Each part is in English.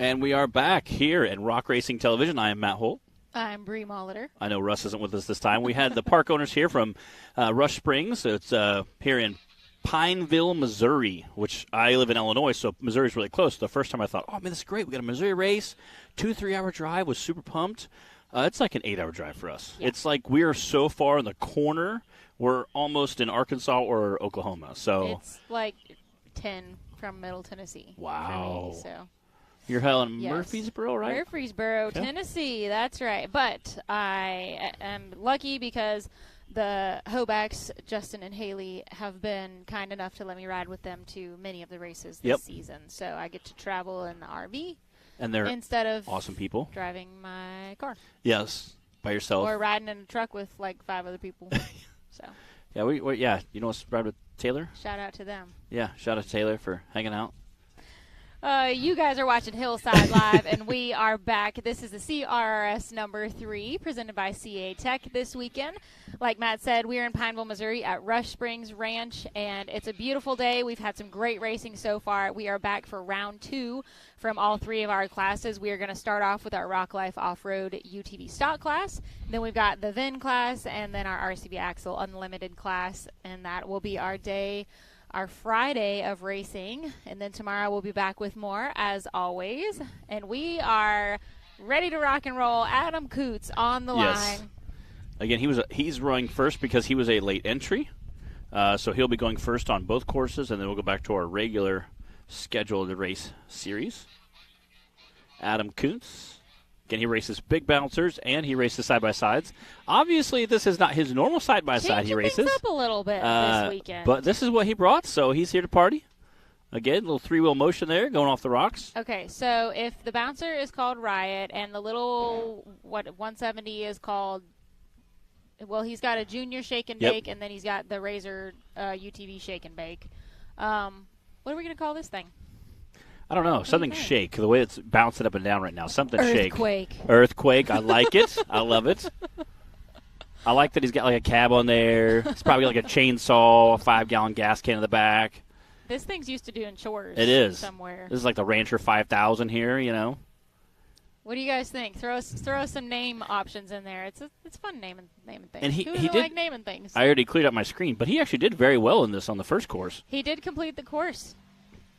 And we are back here at Rock Racing Television. I am Matt Holt. I'm Bree Molitor. I know Russ isn't with us this time. We had the park owners here from Rush Springs. It's here in Pineville, Missouri, which I live in Illinois, so Missouri's really close. The first time I thought, oh, man, this is great. We got a Missouri race, 2-3 hour drive. Was super pumped. It's like an 8-hour drive for us. Yeah. It's like we are so far in the corner. We're almost in Arkansas or Oklahoma. So it's like 10 from Middle Tennessee. Wow. For me, so. You're held in Murfreesboro, right? Murfreesboro, okay. Tennessee. That's right. But I am lucky because the Hobacks, Justin and Haley, have been kind enough to let me ride with them to many of the races this season. So I get to travel in the RV. And they're instead of awesome people driving my car. Yes, by yourself. Or riding in a truck with like 5 other people. So. Yeah, we you know what's ride with Taylor? Shout out to them. Yeah, shout out to Taylor for hanging out. You guys are watching Hillside Live, and we are back. This is the CRRS number 3, presented by CA Tech this weekend. Like Matt said, we're in Pineville, Missouri at Rush Springs Ranch, and it's a beautiful day. We've had some great racing so far. We are back for round 2 from all 3 of our classes. We are going to start off with our Rock Life Off-Road UTV stock class. Then we've got the VIN class, and then our RCV Axle Unlimited class, and that will be our Friday of racing, and then tomorrow we'll be back with more, as always. And we are ready to rock and roll. Adam Coots on the line. Again, he's rowing first because he was a late entry, so he'll be going first on both courses, and then we'll go back to our regular scheduled race series. Adam Coots. Again, he races big bouncers, and he races side-by-sides. Obviously, this is not his normal side-by-side he races. Things up a little bit this weekend. But this is what he brought, so he's here to party. Again, little 3-wheel motion there, going off the rocks. Okay, so if the bouncer is called Riot, and the little, 170 is called, well, he's got a junior shake and bake, and then he's got the Razor UTV shake and bake. What are we going to call this thing? I don't know. Something shake. The way it's bouncing up and down right now. Something Earthquake. Shake. Earthquake. I like it. I love it. I like that he's got like a cab on there. It's probably like a chainsaw, a 5-gallon gas can in the back. This thing's used to doing chores. It is. Somewhere. This is like the Rancher 5000 here, you know. What do you guys think? Throw some name options in there. It's fun naming things. And he did like naming things. I already cleared up my screen, but he actually did very well in this on the first course. He did complete the course.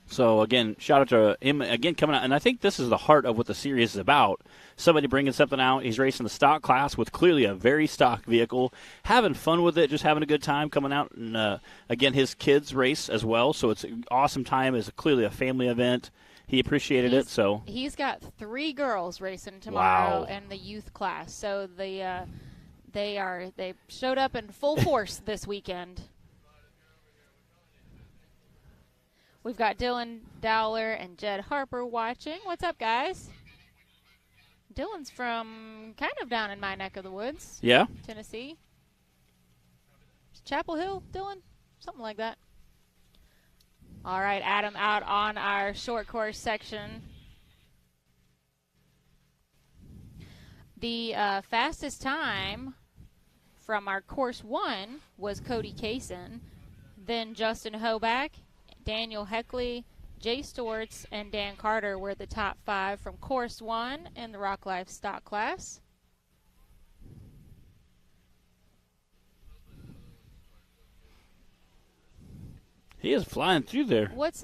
So, again, shout out to him, again, coming out. And I think this is the heart of what the series is about. Somebody bringing something out. He's racing the stock class with clearly a very stock vehicle, having fun with it, just having a good time coming out. And, again, his kids race as well. So it's an awesome time. It's clearly a family event. He appreciated it. So he's got 3 girls racing tomorrow in the youth class. So they showed up in full force this weekend. We've got Dylan Dowler and Jed Harper watching. What's up, guys? Dylan's from kind of down in my neck of the woods. Yeah. Tennessee. Chapel Hill, Dylan? Something like that. All right, Adam out on our short course section. The fastest time from our course 1 was Cody Kaysen, then Justin Hoback, Daniel Heckley, Jay Stortz, and Dan Carter were the top 5 from Course 1 in the Rock Life stock class. he is flying through there. What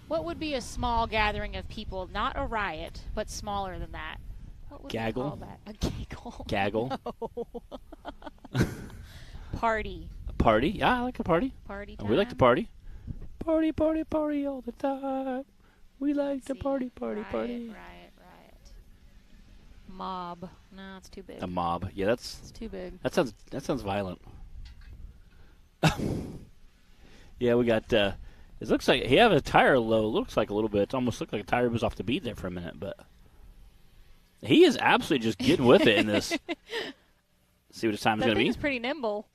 would be a small gathering of people, not a riot, but smaller than that? What would Gaggle? we call that? A gaggle. Gaggle. No. Party. Party? Yeah, I like a party. Party time. We like to party. Party, party, party all the time. We like to party, party, party. Riot. Mob. No, it's too big. A mob. Yeah, it's too big. That sounds violent. Yeah, we got. It looks like he had a tire low. Looks like a little bit. It almost looked like a tire was off the beat there for a minute, but he is absolutely just getting with it in this. See what his time is going to be. He's pretty nimble.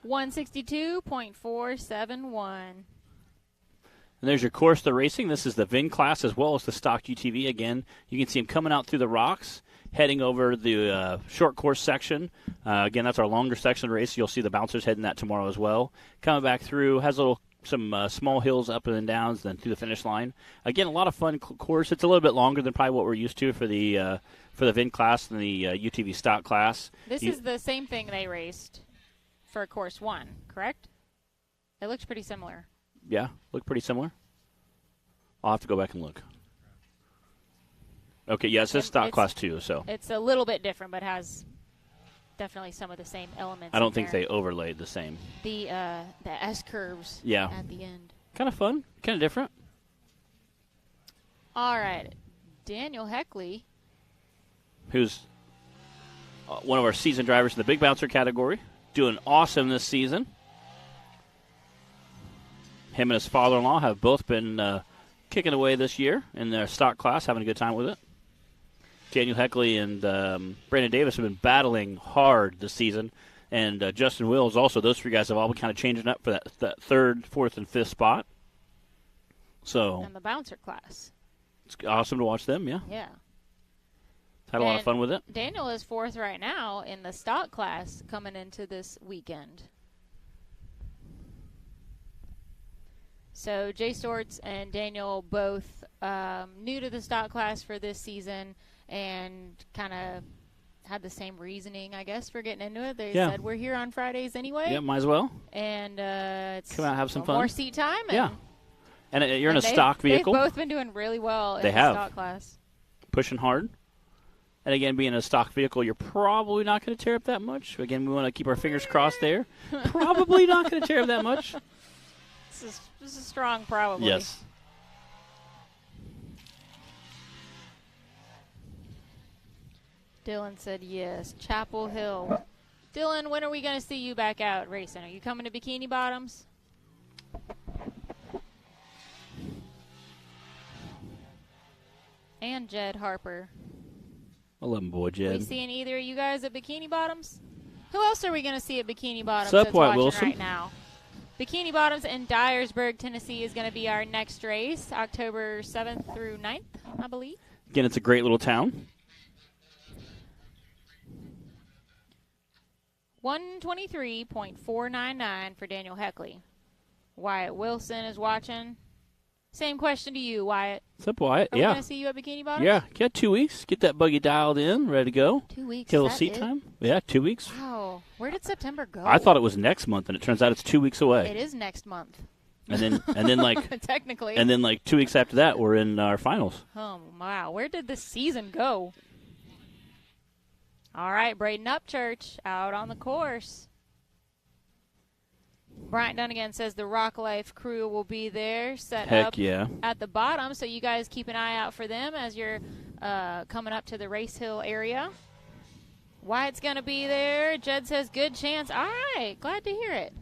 162.471. And there's your course, the racing. This is the VIN class as well as the stock UTV. Again, you can see him coming out through the rocks. heading over the short course section. Again, that's our longer section of the race. You'll see the bouncers heading that tomorrow as well. Coming back through, has some small hills up and downs, then through the finish line. Again, a lot of fun course. It's a little bit longer than probably what we're used to for the VIN class and the UTV stock class. This is the same thing they raced for course 1, correct? It looks pretty similar. Yeah, look pretty similar. I'll have to go back and look. Okay, yeah, it says stock class 2, so. It's a little bit different, but has definitely some of the same elements. I don't think they overlaid the same. The S curves at the end. Kind of fun, kind of different. All right, Daniel Heckley, who's one of our seasoned drivers in the big bouncer category, doing awesome this season. Him and his father-in-law have both been kicking away this year in their stock class, having a good time with it. Daniel Heckley and Brandon Davis have been battling hard this season, and Justin Wills also. Those three guys have all been kind of changing up for that third, fourth, and fifth spot. So and the bouncer class. It's awesome to watch them, yeah. Yeah. Had a lot of fun with it. Daniel is fourth right now in the stock class coming into this weekend. So Jay Stortz and Daniel both new to the stock class for this season and kind of had the same reasoning, I guess, for getting into it. They said, we're here on Fridays anyway. Yeah, might as well. And it's come out, have some fun. More seat time. And you're in a stock vehicle. They've both been doing really well in the stock class. Pushing hard. And again, being a stock vehicle, you're probably not going to tear up that much. Again, we want to keep our fingers crossed there. Probably not going to tear up that much. This is strong, probably. Yes. Dylan said yes. Chapel Hill. Dylan, when are we going to see you back out racing? Are you coming to Bikini Bottoms? And Jed Harper. I love him, boy, Jed. Are we seeing either of you guys at Bikini Bottoms? Who else are we going to see at Bikini Bottoms Sup, that's White watching Wilson? right now? Bikini Bottoms in Dyersburg, Tennessee is going to be our next race, October 7th through 9th, I believe. Again, it's a great little town. 123.499 for Daniel Heckley. Wyatt Wilson is watching. Same question to you, Wyatt. Sup, Wyatt? Are we going to see you at Bikini Bottoms? Yeah, get 2 weeks. Get that buggy dialed in, ready to go. 2 weeks. Get a little seat time. Yeah, 2 weeks. Wow. Where did September go? I thought it was next month, and it turns out it's 2 weeks away. It is next month. And then like technically. And then like 2 weeks after that, we're in our finals. Oh wow, where did the season go? All right, Braden Upchurch out on the course. Bryant Dunnigan says the Rock Life crew will be there, set up at the bottom, so you guys keep an eye out for them as you're coming up to the Race Hill area. Wyatt's going to be there. Jed says good chance. All right, glad to hear it.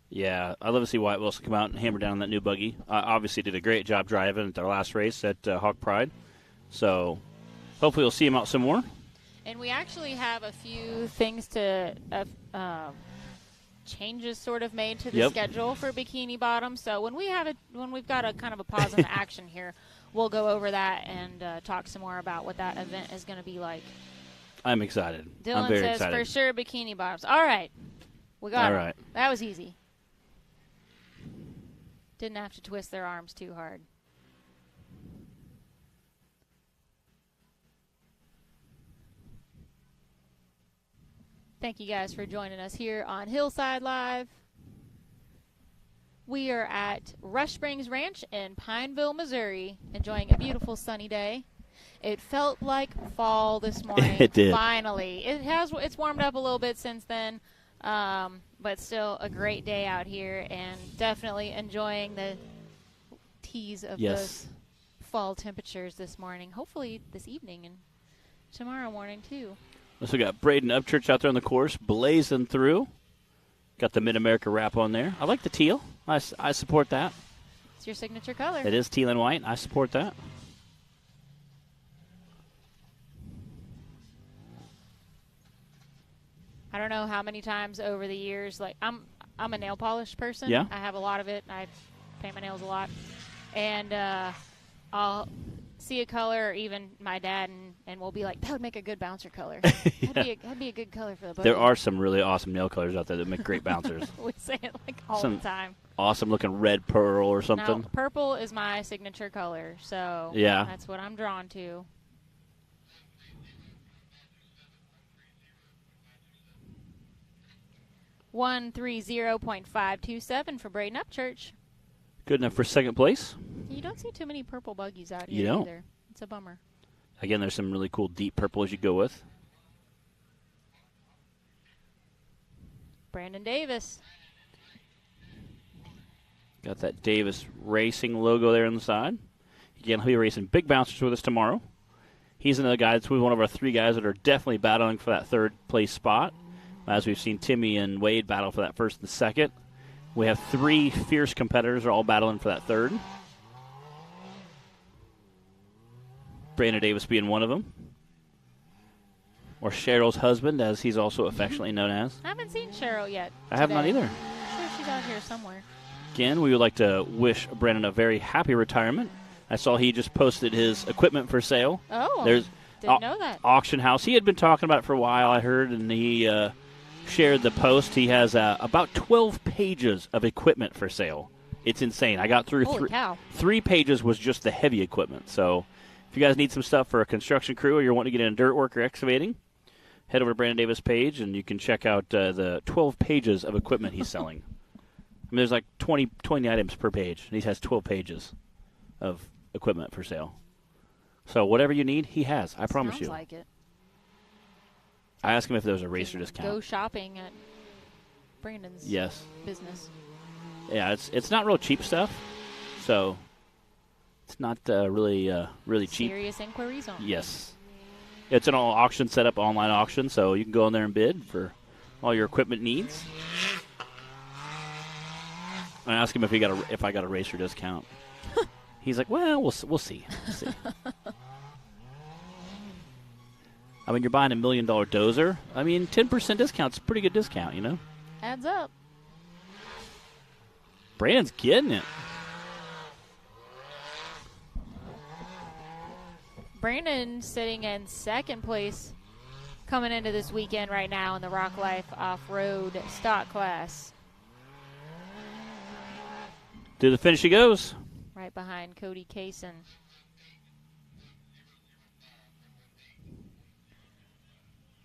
Yeah, I'd love to see Wyatt Wilson come out and hammer down on that new buggy. Obviously did a great job driving at their last race at Hawk Pride. So hopefully we'll see him out some more. And we actually have a few things to changes sort of made to the schedule for Bikini Bottom. So when we've got a kind of a pause in the action here, we'll go over that and talk some more about what that event is going to be like. I'm excited. Dylan I'm very says excited. For sure Bikini Bottoms. All right. We got it. Right. That was easy. Didn't have to twist their arms too hard. Thank you guys for joining us here on Hillside Live. We are at Rush Springs Ranch in Pineville, Missouri, enjoying a beautiful sunny day. It felt like fall this morning. It did. Finally. It's warmed up a little bit since then, but still a great day out here and definitely enjoying the tease of those fall temperatures this morning. Hopefully this evening and tomorrow morning too. So we got Braden Upchurch out there on the course, blazing through. Got the Mid-America wrap on there. I like the teal. I support that. It's your signature color. It is teal and white. I support that. I don't know how many times over the years, like I'm a nail polish person. Yeah. I have a lot of it. I paint my nails a lot. And I'll see a color, or even my dad, and we'll be like, that would make a good bouncer color. That'd be a good color for the boat. There are some really awesome nail colors out there that make great bouncers. We say it like all the time. Awesome looking red pearl or something. Now, purple is my signature color, so yeah, that's what I'm drawn to. $130.527 for Braden Upchurch. Good enough for second place. You don't see too many purple buggies out You here don't. either. It's a bummer. Again, there's some really cool deep purples you go with. Brandon Davis. Got that Davis Racing logo there on the side. Again, he'll be racing big bouncers with us tomorrow. He's another guy that's one of our 3 guys that are definitely battling for that third place spot. As we've seen Timmy and Wade battle for that first and second. We have 3 fierce competitors all battling for that third. Brandon Davis being one of them. Or Cheryl's husband, as he's also affectionately known as. I haven't seen Cheryl yet. I have not either. I'm sure she's out here somewhere. Again, we would like to wish Brandon a very happy retirement. I saw he just posted his equipment for sale. Oh, There's didn't know that. Auction house. He had been talking about it for a while, I heard, and he shared the post. He has about 12 pages of equipment for sale. It's insane. I got through Holy cow. 3 pages was just the heavy equipment. So if you guys need some stuff for a construction crew or you're wanting to get into dirt work or excavating, head over to Brandon Davis' page, and you can check out the 12 pages of equipment he's selling. I mean, there's like 20 items per page, and he has 12 pages of equipment for sale. So whatever you need, he has. I promise you. Sounds like it. I asked him if there was a racer discount. Go shopping at Brandon's business. Yeah, it's not real cheap stuff, so it's not really cheap. Serious inquiries on. Yes. It's an all auction setup, online auction, so you can go in there and bid for all your equipment needs. I asked him if I got a racer discount. He's like, well, we'll see. We'll see. I mean, you're buying $1 million dozer. I mean, 10% discount's a pretty good discount, you know? Adds up. Brandon's getting it. Brandon sitting in second place coming into this weekend right now in the Rock Life Off-Road Stock Class. To the finish he goes. Right behind Cody Kaysen.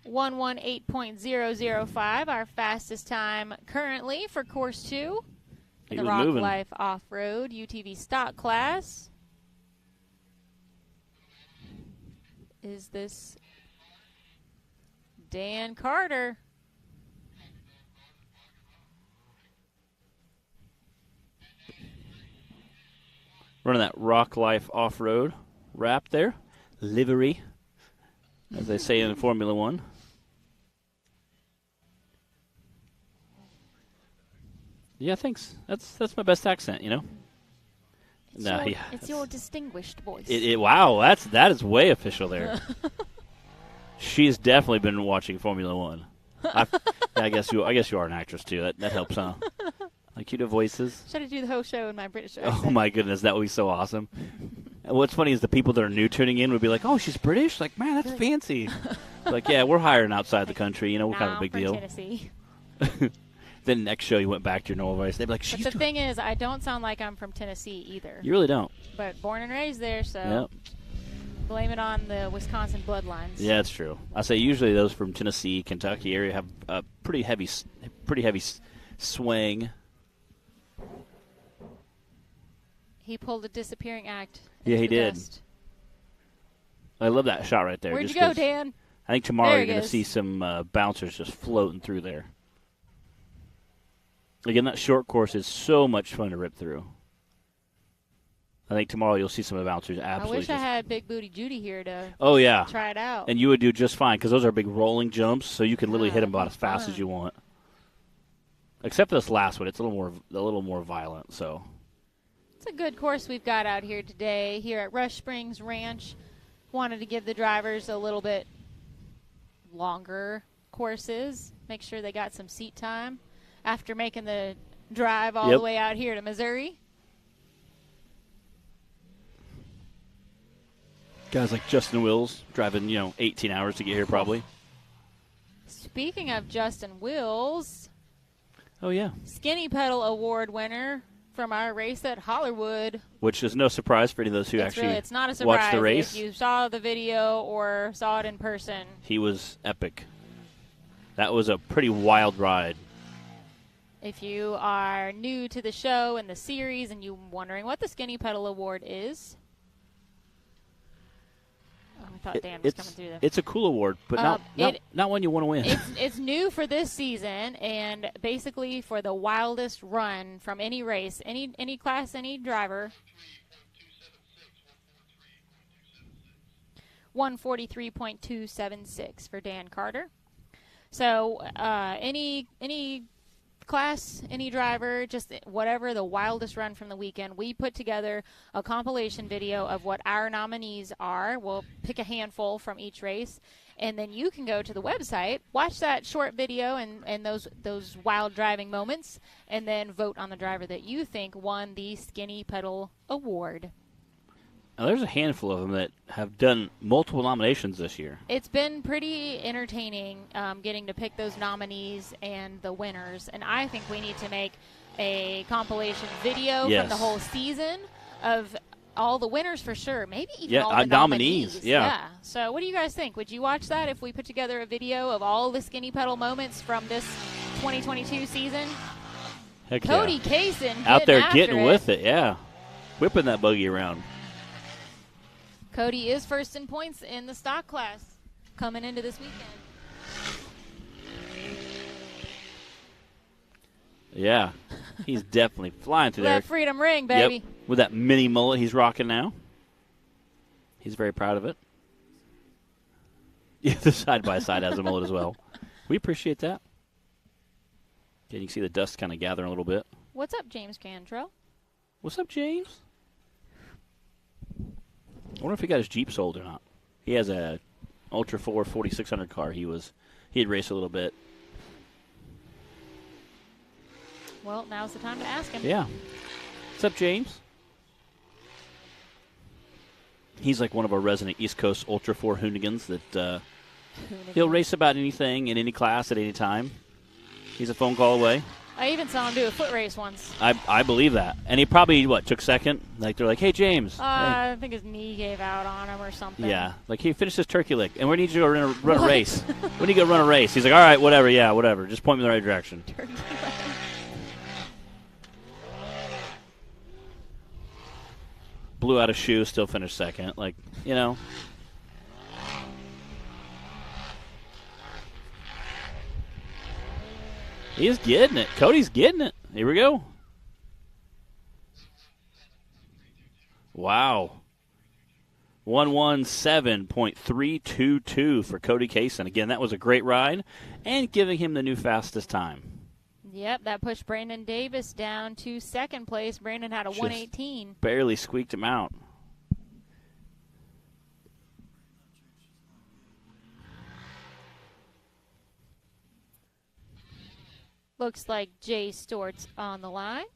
$118.005, our fastest time currently for Course 2 in the Rock Life Off-Road UTV Stock Class. Is this Dan Carter? Running that Rock Life Off-Road wrap there. Livery, as they say in Formula One. Yeah, thanks. That's my best accent, you know. It's your distinguished voice. Wow, that is way official there. She's definitely been watching Formula One. I guess you are an actress too. That helps, huh? Like cute voices. Should I do the whole show in my British accent? Oh my goodness, that would be so awesome. And what's funny is the people that are new tuning in would be like, "Oh, she's British." Like, man, that's fancy. Like, yeah, we're hiring outside the country. You know, what kind of a big deal. Tennessee. Then next show you went back to your normal voice. They'd be like, "She's." But the thing is, I don't sound like I'm from Tennessee either. You really don't. But born and raised there, so yep. Blame it on the Wisconsin bloodlines. Yeah, it's true. I say usually those from Tennessee, Kentucky area have a pretty heavy swing. He pulled a disappearing act. Yeah, he did. Dust. I love that shot right there. Where'd you go, Dan? I think tomorrow you're going to see some bouncers just floating through there. Again, that short course is so much fun to rip through. I think tomorrow you'll see some of the bouncers absolutely. I wish I had Big Booty Judy here to try it out. And you would do just fine because those are big rolling jumps, so you can literally hit them about as fast as you want. Except for this last one, it's a little more violent. So it's a good course we've got out here today here at Rush Springs Ranch. Wanted to give the drivers a little bit longer courses, make sure they got some seat time after making the drive all the way out here to Missouri. Guys like Justin Wills driving, 18 hours to get here probably. Speaking of Justin Wills. Oh, yeah. Skinny Pedal Award winner from our race at Hollywood. Which is no surprise for any of those who It's not a surprise watched the race. if you saw the video or saw it in person. He was epic. That was a pretty wild ride. If you are new to the show and the series and you're wondering what the Skinny Pedal Award is. Oh, I thought Dan was coming through there. It's a cool award, but not one you want to win. It's new for this season, and basically for the wildest run from any race, any class, any driver. 143.276 for Dan Carter. So any class, any driver, just whatever the wildest run from the weekend, we put together a compilation video of what our nominees are. We'll pick a handful from each race, and then you can go to the website, watch that short video and those wild driving moments, and then vote on the driver that you think won the Skinny Pedal Award. Now, there's a handful of them that have done multiple nominations this year. It's been pretty entertaining getting to pick those nominees and the winners, and I think we need to make a compilation video from the whole season of all the winners for sure, maybe even all the nominees. Yeah. So what do you guys think? Would you watch that if we put together a video of all the Skinny Pedal moments from this 2022 season? Heck Cody yeah. Kaysen out there getting with it, yeah. Whipping that buggy around. Cody is first in points in the stock class coming into this weekend. Yeah, he's definitely flying through there. That freedom ring, baby. Yep, with that mini mullet he's rocking now. He's very proud of it. Yeah, the side-by-side has a mullet as well. We appreciate that. Yeah, you can see the dust kind of gathering a little bit. What's up, James Cantrell? What's up, James? I wonder if he got his Jeep sold or not. He has a Ultra 4 4600 car. He had raced a little bit. Well, now's the time to ask him. Yeah. What's up, James? He's like one of our resident East Coast Ultra 4 hoonigans that he'll race about anything in any class at any time. He's a phone call away. I even saw him do a foot race once. I believe that. And he probably, took second? Like, they're like, hey, James. Hey. I think his knee gave out on him or something. Yeah. Like, he finished his turkey lick, and we need you to go run a race. We need to go run a race. He's like, all right, whatever. Yeah, whatever. Just point me in the right direction. Turkey lick. Blew out a shoe, still finished second. Like, He's getting it. Cody's getting it. Here we go. Wow. 117.322 for Cody Kaysen. Again, that was a great ride and giving him the new fastest time. Yep, that pushed Brandon Davis down to second place. Brandon had a 118. Barely squeaked him out. Looks like Jay Stort's on the line.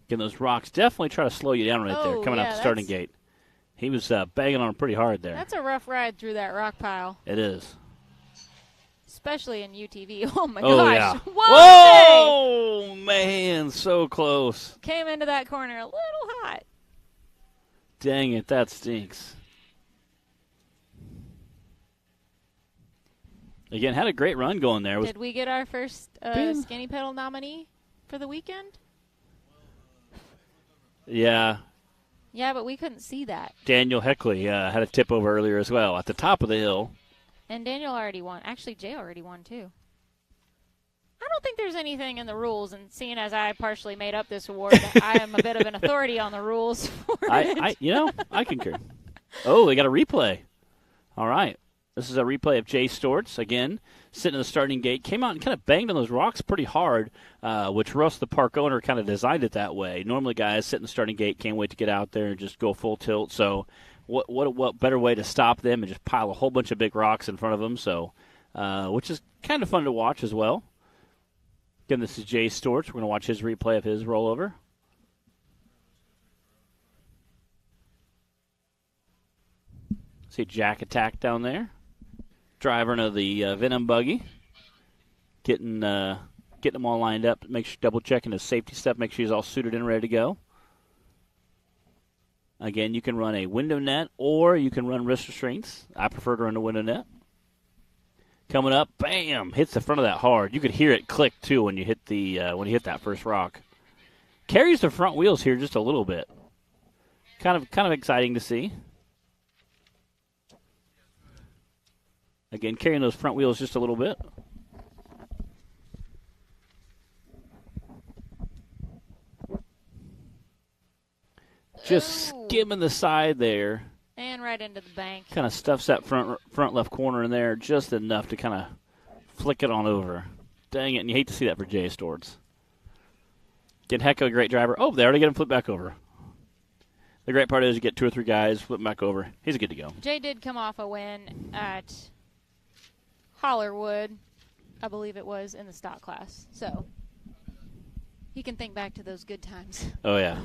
Again, those rocks definitely try to slow you down right there coming out the starting gate. He was banging on him pretty hard there. That's a rough ride through that rock pile. It is. Especially in UTV. Oh, my gosh. Yeah. Whoa, man, so close. Came into that corner a little hot. Dang it, that stinks. Again, had a great run going there. Did we get our first Skinny Pedal nominee for the weekend? Yeah. Yeah, but we couldn't see that. Daniel Heckley had a tip over earlier as well at the top of the hill. And Daniel already won. Actually, Jay already won, too. I don't think there's anything in the rules, and seeing as I partially made up this award, I am a bit of an authority on the rules for it. I concur. Oh, they got a replay. All right. This is a replay of Jay Stortz, again, sitting in the starting gate. Came out and kind of banged on those rocks pretty hard, which Russ, the park owner, kind of designed it that way. Normally, guys sit in the starting gate, can't wait to get out there and just go full tilt. So what better way to stop them and just pile a whole bunch of big rocks in front of them? So which is kind of fun to watch as well. Again, this is Jay Storch. We're going to watch his replay of his rollover. See Jack Attack down there. Driving of the Venom buggy. Getting them all lined up. Make sure, double checking his safety stuff. Make sure he's all suited and ready to go. Again, you can run a window net or you can run wrist restraints. I prefer to run a window net. Coming up, bam! Hits the front of that hard. You could hear it click too when you hit that first rock. Carries the front wheels here just a little bit. Kind of exciting to see. Again, carrying those front wheels just a little bit. Just skimming the side there. And right into the bank. Kind of stuffs that front left corner in there just enough to kind of flick it on over. Dang it, and you hate to see that for Jay Storts. Get heck of a great driver. Oh, they already get him flipped back over. The great part is you get 2 or 3 guys, flip him back over. He's good to go. Jay did come off a win at Hollerwood, I believe it was, in the stock class. So he can think back to those good times. Oh, yeah.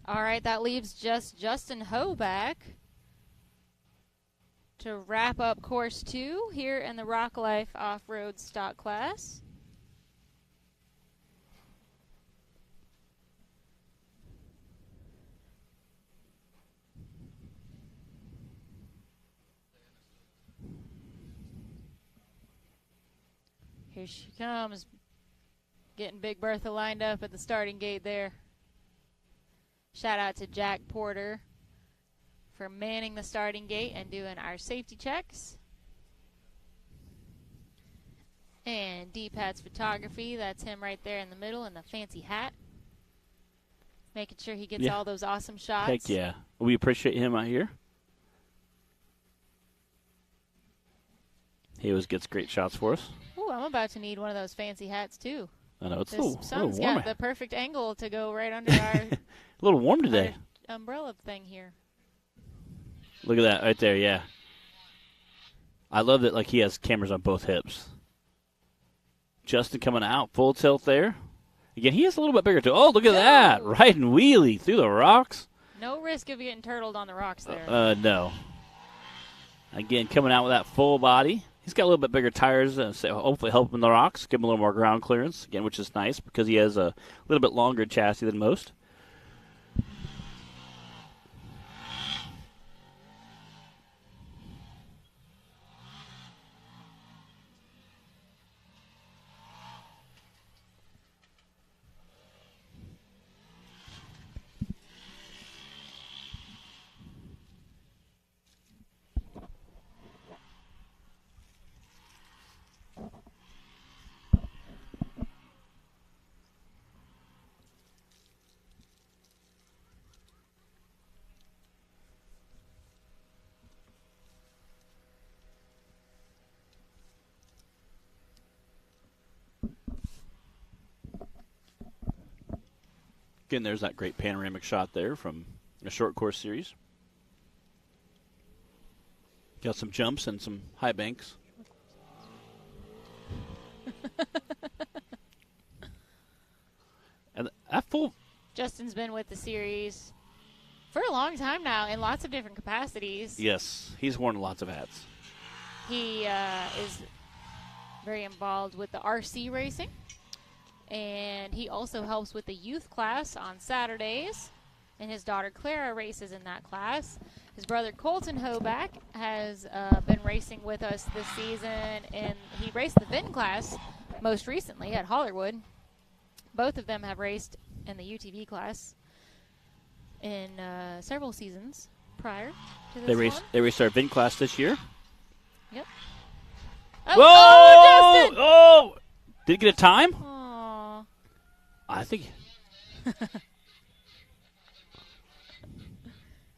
All right, that leaves just Justin Hoback to wrap up Course 2 here in the Rock Life Off-Road Stock Class. Here she comes, getting Big Bertha lined up at the starting gate there. Shout out to Jack Porter for manning the starting gate and doing our safety checks. And D-Pat's photography, that's him right there in the middle in the fancy hat. Making sure he gets all those awesome shots. Heck yeah. We appreciate him out here. He always gets great shots for us. Ooh, I'm about to need one of those fancy hats too. I know, it's this a little sun's warm. Got the perfect angle to go right under our a little warm today. Umbrella thing here. Look at that right there, yeah. I love that he has cameras on both hips. Justin coming out, full tilt there. Again, he is a little bit bigger too. Oh, look at that. Riding wheelie through the rocks. No risk of getting turtled on the rocks there. No. Again, coming out with that full body. He's got a little bit bigger tires, so hopefully helping the rocks, give him a little more ground clearance, again, which is nice because he has a little bit longer chassis than most. Again, there's that great panoramic shot there from a short course series. Got some jumps and some high banks. And that full. Justin's been with the series for a long time now in lots of different capacities. Yes, he's worn lots of hats. He is very involved with the RC racing. And he also helps with the youth class on Saturdays. And his daughter Clara races in that class. His brother Colton Hoback has been racing with us this season. And he raced the VIN class most recently at Hollerwood. Both of them have raced in the UTV class in several seasons prior to this one. They raced our VIN class this year. Yep. Oh, Justin! Oh! Did he get a time? I think.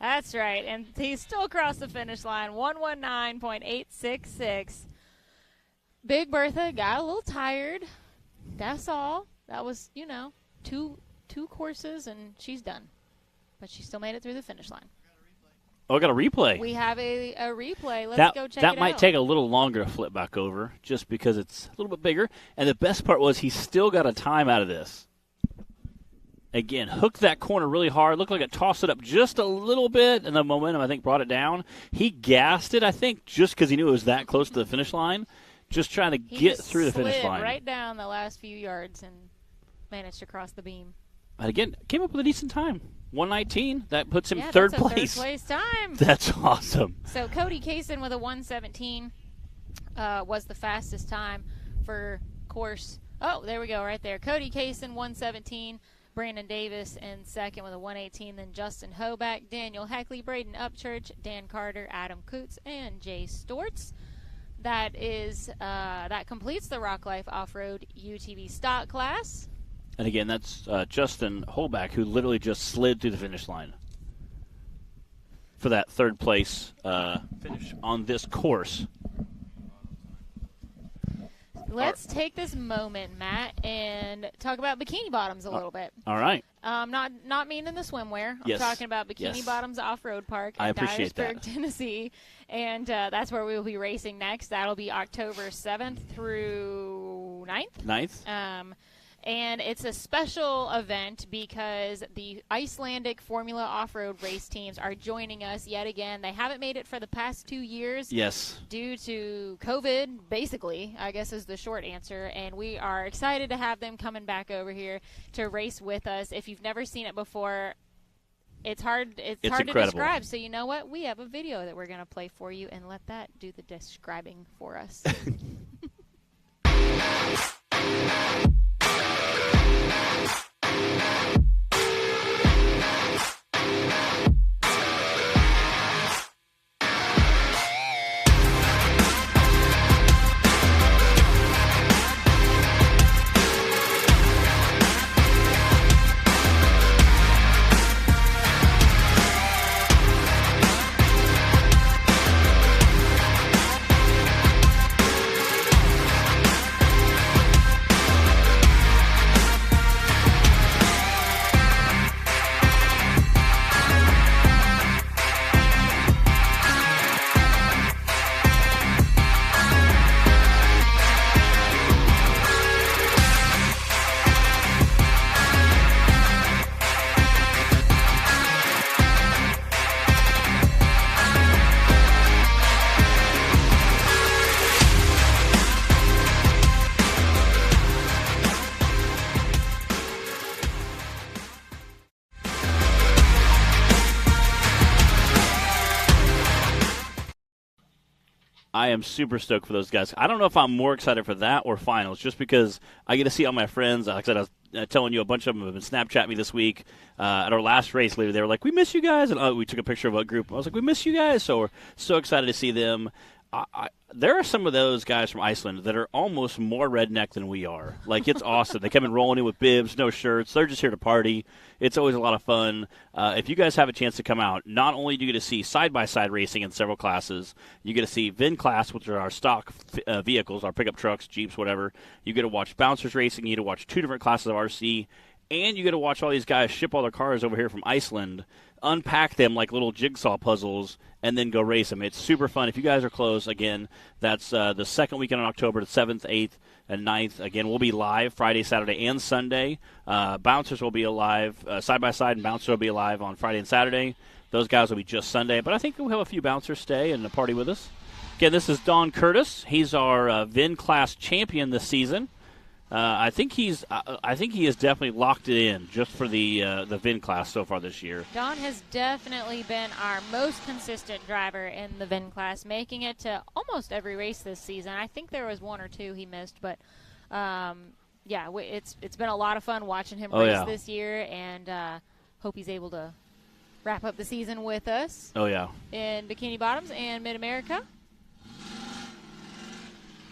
That's right. And he's still across the finish line. 119.866. Big Bertha got a little tired. That's all. That was, two courses, and she's done. But she still made it through the finish line. Oh, I got a replay. We have a replay. Let's go check it out. That might take a little longer to flip back over just because it's a little bit bigger. And the best part was he still got a time out of this. Again, hooked that corner really hard. Looked like it tossed it up just a little bit, and the momentum, I think, brought it down. He gassed it, I think, just because he knew it was that close to the finish line, just trying to get through the finish line. Right down the last few yards and managed to cross the beam. And again, came up with a decent time. 119. That puts him third place. Third place time. That's awesome. So Cody Kaysen with a 117 was the fastest time for course. Oh, there we go, right there. Cody Kaysen, 117. Brandon Davis in second with a 118. Then Justin Hoback, Daniel Heckley, Braden Upchurch, Dan Carter, Adam Coots, and Jay Stortz. That completes the Rock Life Off-Road UTV stock class. And again, that's Justin Holback, who literally just slid through the finish line for that third place finish on this course. Let's take this moment, Matt, and talk about bikini bottoms a little bit. All right. Not meaning the swimwear. I'm talking about Bikini Bottoms Off-Road Park in Dyersburg, Tennessee. And that's where we will be racing next. That'll be October 7th through 9th. And it's a special event because the Icelandic Formula Off-Road race teams are joining us yet again. They haven't made it for the past 2 years. Yes. Due to COVID, basically, I guess is the short answer. And we are excited to have them coming back over here to race with us. If you've never seen it before, it's hard to describe. So you know what? We have a video that we're going to play for you, and let that do the describing for us. I am super stoked for those guys. I don't know if I'm more excited for that or finals, just because I get to see all my friends. Like I said, I was telling you, a bunch of them have been Snapchatting me this week. At our last race, later they were like, "We miss you guys," and we took a picture of a group. I was like, "We miss you guys," so we're so excited to see them. There are some of those guys from Iceland that are almost more redneck than we are. Like, it's awesome. They come in rolling in with bibs, no shirts. They're just here to party. It's always a lot of fun. If you guys have a chance to come out, not only do you get to see side-by-side racing in several classes, you get to see VIN class, which are our stock vehicles, our pickup trucks, Jeeps, whatever. You get to watch bouncers racing. You get to watch 2 different classes of RC. And you get to watch all these guys ship all their cars over here from Iceland, unpack them like little jigsaw puzzles, and then go race them. It's super fun. If you guys are close, again, that's the second weekend in October, the 7th, 8th, and 9th. Again, we'll be live Friday, Saturday, and Sunday. Bouncers will be alive. Side-by-side and Bouncer will be alive on Friday and Saturday. Those guys will be just Sunday. But I think we'll have a few Bouncers stay and party with us. Again, this is Don Curtis. He's our VIN class champion this season. I think he has definitely locked it in just for the VIN class so far this year. Don has definitely been our most consistent driver in the VIN class, making it to almost every race this season. I think there was 1 or 2 he missed, but it's been a lot of fun watching him race this year, and hope he's able to wrap up the season with us. Oh yeah, in Bikini Bottoms and Mid-America.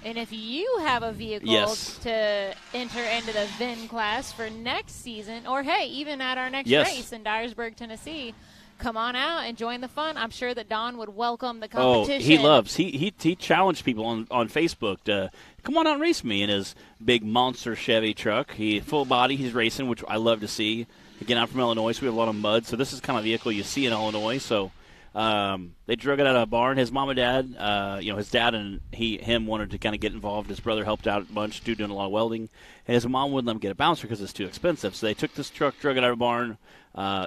And if you have a vehicle to enter into the VIN class for next season, or, hey, even at our next race in Dyersburg, Tennessee, come on out and join the fun. I'm sure that Don would welcome the competition. Oh, he loves. He challenged people on Facebook to come on out and race me in his big monster Chevy truck. Full body, he's racing, which I love to see. Again, I'm from Illinois, so we have a lot of mud. So this is kind of vehicle you see in Illinois. So They drug it out of a barn. His mom and dad, his dad and him wanted to kind of get involved. His brother helped out a bunch, doing a lot of welding. And his mom wouldn't let him get a bouncer because it's too expensive. So they took this truck, drug it out of a barn,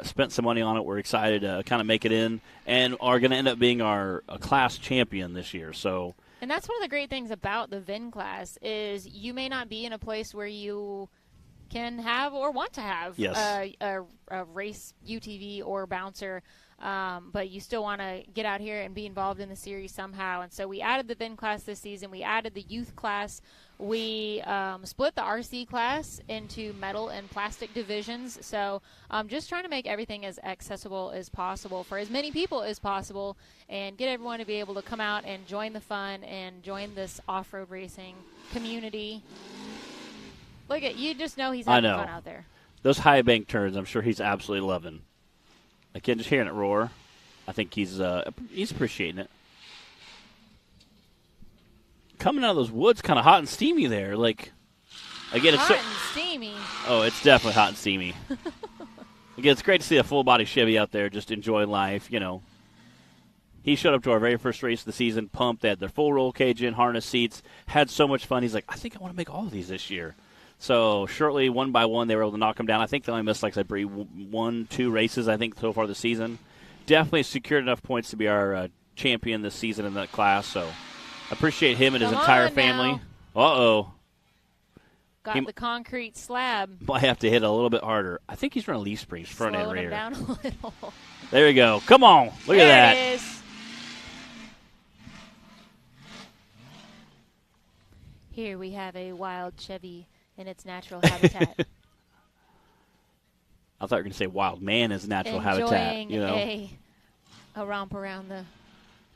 spent some money on it. We're excited to kind of make it in, and are going to end up being our class champion this year. So. And that's one of the great things about the VIN class is you may not be in a place where you can have or want to have a race UTV or bouncer, but you still want to get out here and be involved in the series somehow. And so we added the VIN class this season. We added the youth class. We split the RC class into metal and plastic divisions. So just trying to make everything as accessible as possible for as many people as possible and get everyone to be able to come out and join the fun and join this off-road racing community. Look at you, just know he's having fun out there. Those high bank turns, I'm sure he's absolutely loving. Again, just hearing it roar, I think he's appreciating it. Coming out of those woods, kind of hot and steamy there. Like, again, it's hot and steamy. Oh, it's definitely hot and steamy. Again, it's great to see a full body Chevy out there just enjoying life. He showed up to our very first race of the season, pumped. They had their full roll cage in, harness seats, had so much fun. He's like, I think I want to make all of these this year. So shortly, one by one, they were able to knock him down. I think they only missed, like I said, 1-2 races, I think, so far this season. Definitely secured enough points to be our champion this season in that class. So appreciate him and his entire family. Uh-oh. Got the concrete slab. Might have to hit a little bit harder. I think he's running leaf springs front and rear. Him down a little. There we go. Come on. Look at that. There it is. Here we have a wild Chevy in its natural habitat. I thought you were going to say wild man is natural habitat. Enjoying a romp around the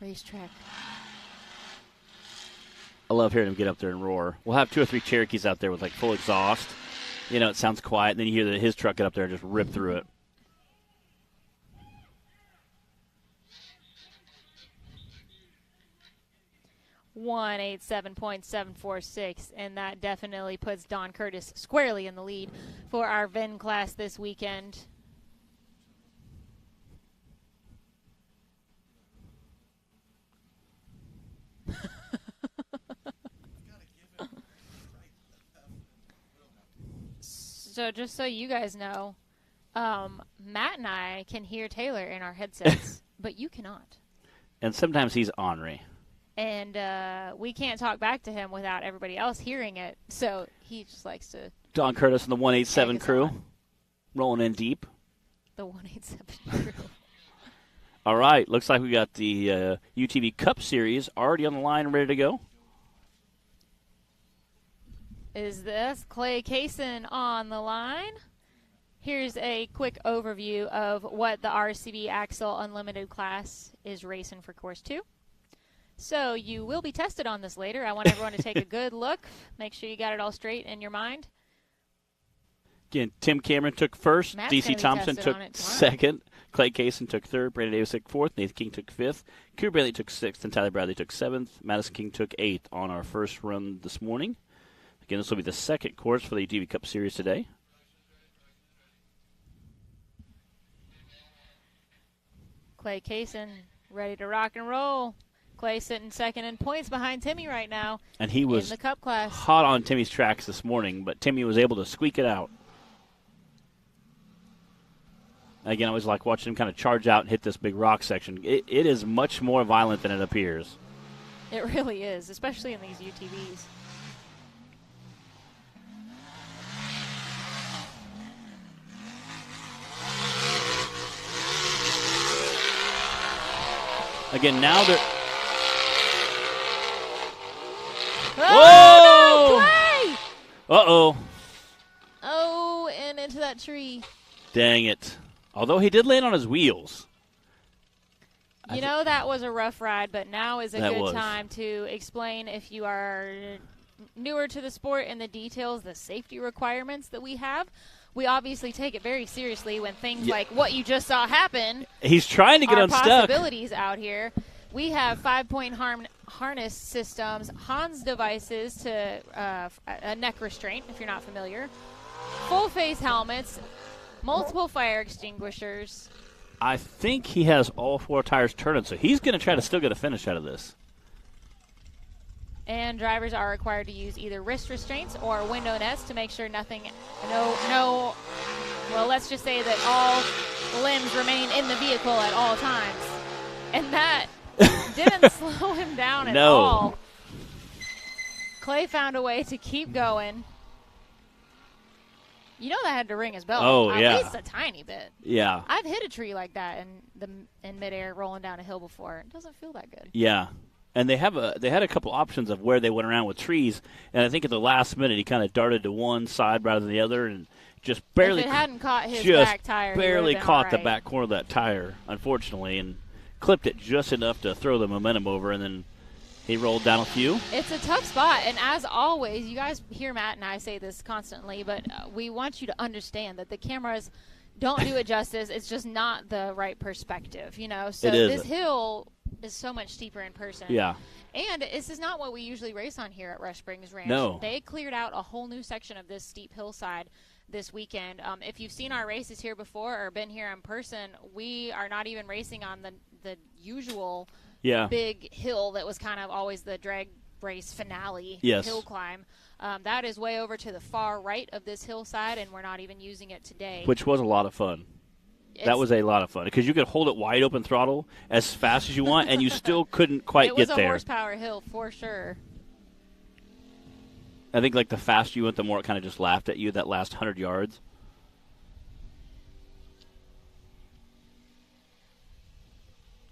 racetrack. I love hearing him get up there and roar. We'll have 2 or 3 Cherokees out there with, like, full exhaust. It sounds quiet. And then you hear his truck get up there and just rip through it. .746, and that definitely puts Don Curtis squarely in the lead for our VIN class this weekend. So just so you guys know, Matt and I can hear Taylor in our headsets, but you cannot. And sometimes he's ornery. And we can't talk back to him without everybody else hearing it. So he just likes to. Don Curtis and the 187 crew rolling in deep. The 187 crew. All right. Looks like we got the UTV Cup Series already on the line, ready to go. Is this Clay Kaysen on the line? Here's a quick overview of what the RCB Axle Unlimited class is racing for Course 2. So you will be tested on this later. I want everyone to take a good look. Make sure you got it all straight in your mind. Again, Tim Cameron took first. DC Thompson took second. Clay Kaysen took third. Brandon Davis took fourth. Nathan King took fifth. Cooper Bailey took sixth. And Tyler Bradley took seventh. Madison King took eighth on our first run this morning. Again, this will be the second course for the UTV Cup Series today. Clay Kaysen ready to rock and roll. Clay sitting second in points behind Timmy right now. And he was in the Cup class. Hot on Timmy's tracks this morning, but Timmy was able to squeak it out. Again, I always like watching him kind of charge out and hit this big rock section. It is much more violent than it appears. It really is, especially in these UTVs. Again, now they're... Oh, no, Clay! Uh-oh. Oh, and into that tree. Dang it. Although he did land on his wheels. You know, that was a rough ride, but now is a good time to explain, if you are newer to the sport and the details, the safety requirements that we have. We obviously take it very seriously when things like what you just saw happen. He's trying to get unstuck. Possibilities out here. We have 5-point harness systems, Hans devices to a neck restraint, if you're not familiar, full face helmets, multiple fire extinguishers, I think he has all 4 tires turning, so he's going to try to still get a finish out of this. And drivers are required to use either wrist restraints or window nets to make sure well, let's just say that all limbs remain in the vehicle at all times. And that didn't slow him down at all. Clay found a way to keep going. You know that had to ring his bell. Oh, at least a tiny bit. Yeah. I've hit a tree like that in midair rolling down a hill before. It doesn't feel that good. Yeah. And they had a couple options of where they went around with trees, and I think at the last minute he kind of darted to one side rather than the other, and just barely if it hadn't caught his back tire, barely caught the right. back corner of that tire, unfortunately, and clipped it just enough to throw the momentum over, and then he rolled down a few. It's a tough spot, and as always, you guys hear Matt and I say this constantly, but we want you to understand that the cameras don't do it justice. It's just not the right perspective, So this hill is so much steeper in person. Yeah. And this is not what we usually race on here at Rush Springs Ranch. No. They cleared out a whole new section of this steep hillside this weekend. If you've seen our races here before or been here in person, we are not even racing on the usual big hill that was kind of always the drag race finale hill climb. That is way over to the far right of this hillside, and we're not even using it today. Which was a lot of fun. That was a lot of fun because you could hold it wide open throttle as fast as you want, and you still couldn't quite get there. It was a horsepower hill for sure. I think like the faster you went, the more it kind of just laughed at you that last 100 yards.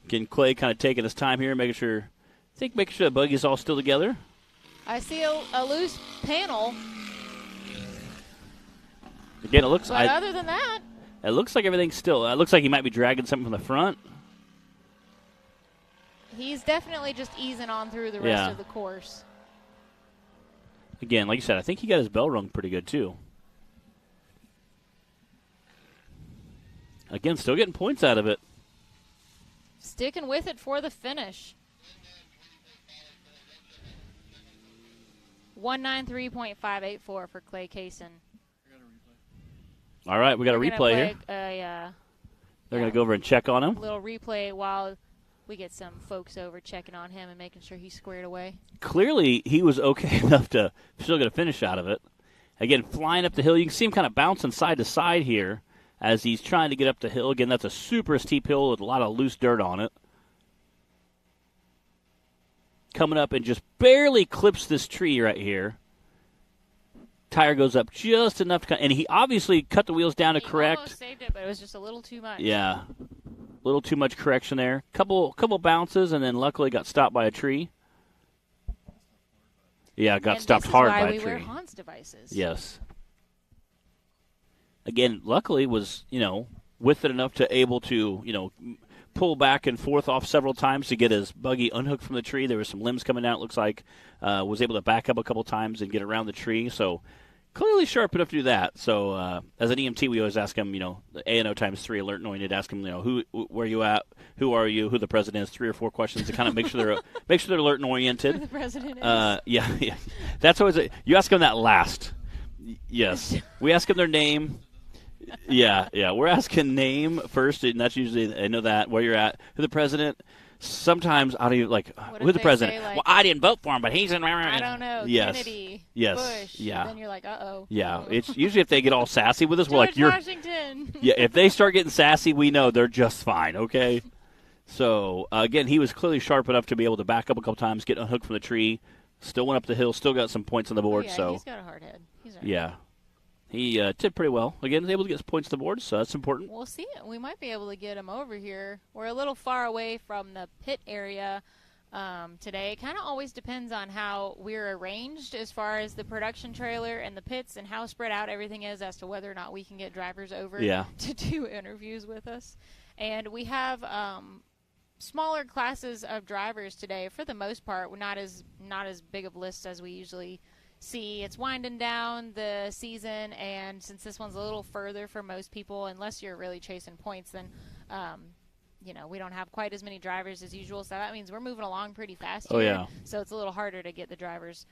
Again, Clay kind of taking his time here, making sure the buggy's all still together. I see a loose panel. Again, it looks. But other than that, it looks like everything's still. It looks like he might be dragging something from the front. He's definitely just easing on through the rest of the course. Again, like you said, I think he got his bell rung pretty good too. Again, still getting points out of it. Sticking with it for the finish. 193.584 for Clay Kaysen. All right, we got a replay here. They're going to go over and check on him. A little replay while we get some folks over checking on him and making sure he's squared away. Clearly, he was okay enough to still get a finish out of it. Again, flying up the hill. You can see him kind of bouncing side to side here as he's trying to get up the hill. Again, that's a super steep hill with a lot of loose dirt on it. Coming up and just barely clips this tree right here. Tire goes up just enough to and he obviously cut the wheels down to correct. He almost saved it, but it was just a little too much. Yeah, a little too much correction there. Couple bounces, and then luckily got stopped by a tree. Yeah, got stopped hard by a tree. This is why we wear Hans devices. Yes. Again, luckily was with it enough to able to pull back and forth off several times to get his buggy unhooked from the tree. There was some limbs coming out. It looks like was able to back up a couple times and get around the tree. So clearly sharp enough to do that. So as an EMT, we always ask him, the A&O times 3 alert knowing to ask him, who, where you at, who are you, who the president is, 3 or 4 questions to kind of make sure they're alert and oriented. Who the president is. Yeah. That's always you ask them that last. Yes, we ask them their name. Yeah. We're asking name first, and that's usually I know that where you're at, who the president. Sometimes I don't even who the president. Say, well, I didn't vote for him, but he's in. I don't know. Yes. Kennedy. Yes. Bush. Yeah. And then you're like, uh-oh. Yeah. It's usually if they get all sassy with us, we're like, George Washington. Yeah. If they start getting sassy, we know they're just fine. Okay. So again, he was clearly sharp enough to be able to back up a couple times, get unhooked from the tree, still went up the hill, still got some points on the board. So he's got a hard head. He's right. Yeah. He did pretty well. Again, was able to get some points on the board, so that's important. We'll see. We might be able to get him over here. We're a little far away from the pit area today. It kind of always depends on how we're arranged as far as the production trailer and the pits and how spread out everything is as to whether or not we can get drivers over to do interviews with us. And we have smaller classes of drivers today. For the most part, we're not as big of lists as we usually see. It's winding down the season, and since this one's a little further for most people, unless you're really chasing points, then we don't have quite as many drivers as usual. So that means we're moving along pretty fast here. Oh, yeah. So it's a little harder to get the drivers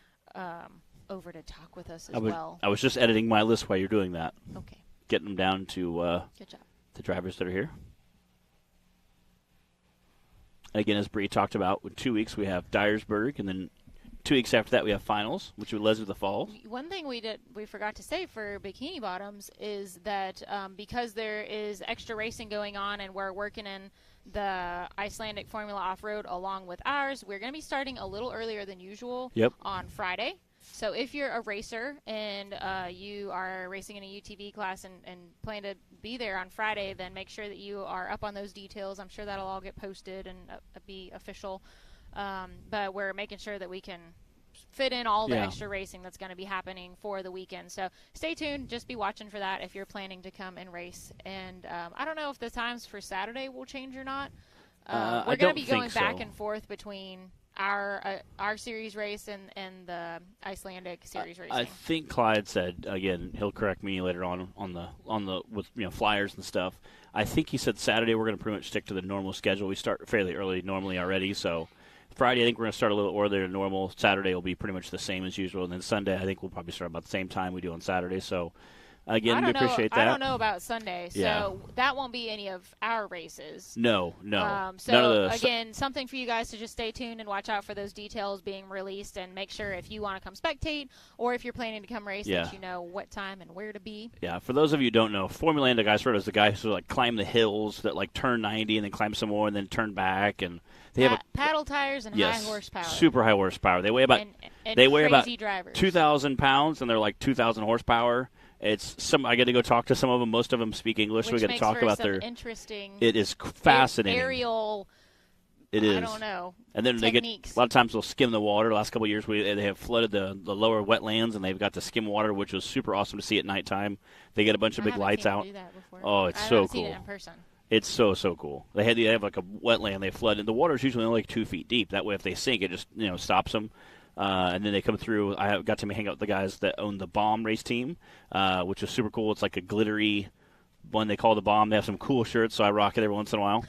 over to talk with us as well. I was just editing my list while you're doing that. Okay. Getting them down to good job. The drivers that are here. Again, as Bree talked about, in 2 weeks we have Dyersburg, and then 2 weeks after that we have finals, which are Leslie the Falls. One thing we forgot to say for bikini bottoms is that because there is extra racing going on and we're working in the Icelandic Formula Off-Road along with ours, we're going to be starting a little earlier than usual on Friday. So if you're a racer and you are racing in a UTV class and plan to be there on Friday, then make sure that you are up on those details. I'm sure that'll all get posted and be official. But we're making sure that we can fit in all the extra racing that's going to be happening for the weekend. So stay tuned. Just be watching for that if you're planning to come and race. And I don't know if the times for Saturday will change or not. We're going to be going back and forth between our series race and the Icelandic series racing. I think Clyde said, again, he'll correct me later on the with flyers and stuff. I think he said Saturday we're going to pretty much stick to the normal schedule. We start fairly early normally already, so Friday I think we're going to start a little earlier than normal. Saturday will be pretty much the same as usual, and then Sunday I think we'll probably start about the same time we do on Saturday. So again, we appreciate that. I don't know about Sunday, so that won't be any of our races. No. So, again, something for you guys to just stay tuned and watch out for those details being released, and make sure if you want to come spectate or if you're planning to come race that you know what time and where to be. Yeah, for those of you who don't know, Formula Land, guys, is the guys who climb the hills that turn 90 and then climb some more and then turn back, and they have paddle tires and high horsepower. Super high horsepower. They weigh about drivers. 2,000 pounds and they're 2,000 horsepower. I get to go talk to some of them. Most of them speak English, so we get to talk about their interesting. It is fascinating. Aerial. It is. I don't know. And then techniques. a lot of times they'll skim the water. The last couple of years they have flooded the lower wetlands, and they've got to skim water, which was super awesome to see at nighttime. They get a bunch of big lights out. Do that before. Oh, it's I so haven't cool. seen it in person. It's so cool. They have a wetland they flood, and the water is usually only 2 feet deep. That way, if they sink, it just stops them. And then they come through. I got to hang out with the guys that own the Bomb race team, which is super cool. It's like a glittery one they call the Bomb. They have some cool shirts, so I rock it every once in a while.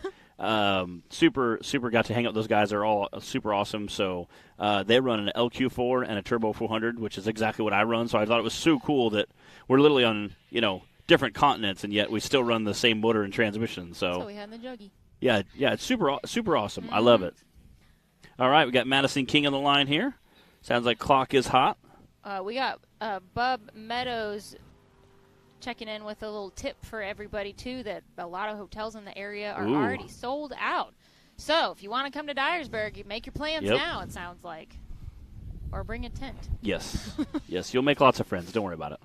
Super got to hang out with those guys. They're all super awesome. So they run an LQ4 and a Turbo 400, which is exactly what I run. So I thought it was so cool that we're literally on, different continents, and yet we still run the same motor and transmission. So we had in the juggy. Yeah, it's super awesome. I love it. All right, we got Madison King on the line here. Sounds like clock is hot. We got Bub Meadows checking in with a little tip for everybody, too, that a lot of hotels in the area are already sold out. So if you want to come to Dyersburg, you make your plans now, it sounds like. Or bring a tent. Yes. Yes, you'll make lots of friends. Don't worry about it.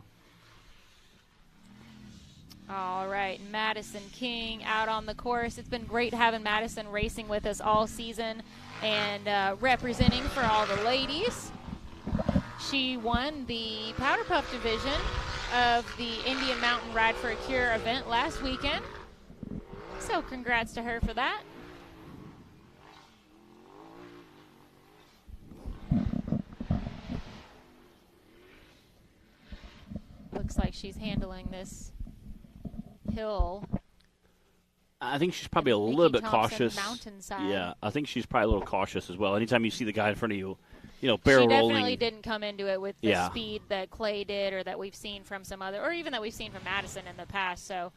All right, Madison King out on the course. It's been great having Madison racing with us all season and representing for all the ladies. She won the Powder Puff division of the Indian Mountain Ride for a Cure event last weekend. So congrats to her for that. Looks like she's handling this hill. I think she's probably a little bit cautious. Mountainside. Yeah, I think she's probably a little cautious as well. Anytime you see the guy in front of you, barrel rolling. She definitely didn't come into it with the speed that Clay did, or that we've seen from some other, or even that we've seen from Madison in the past. So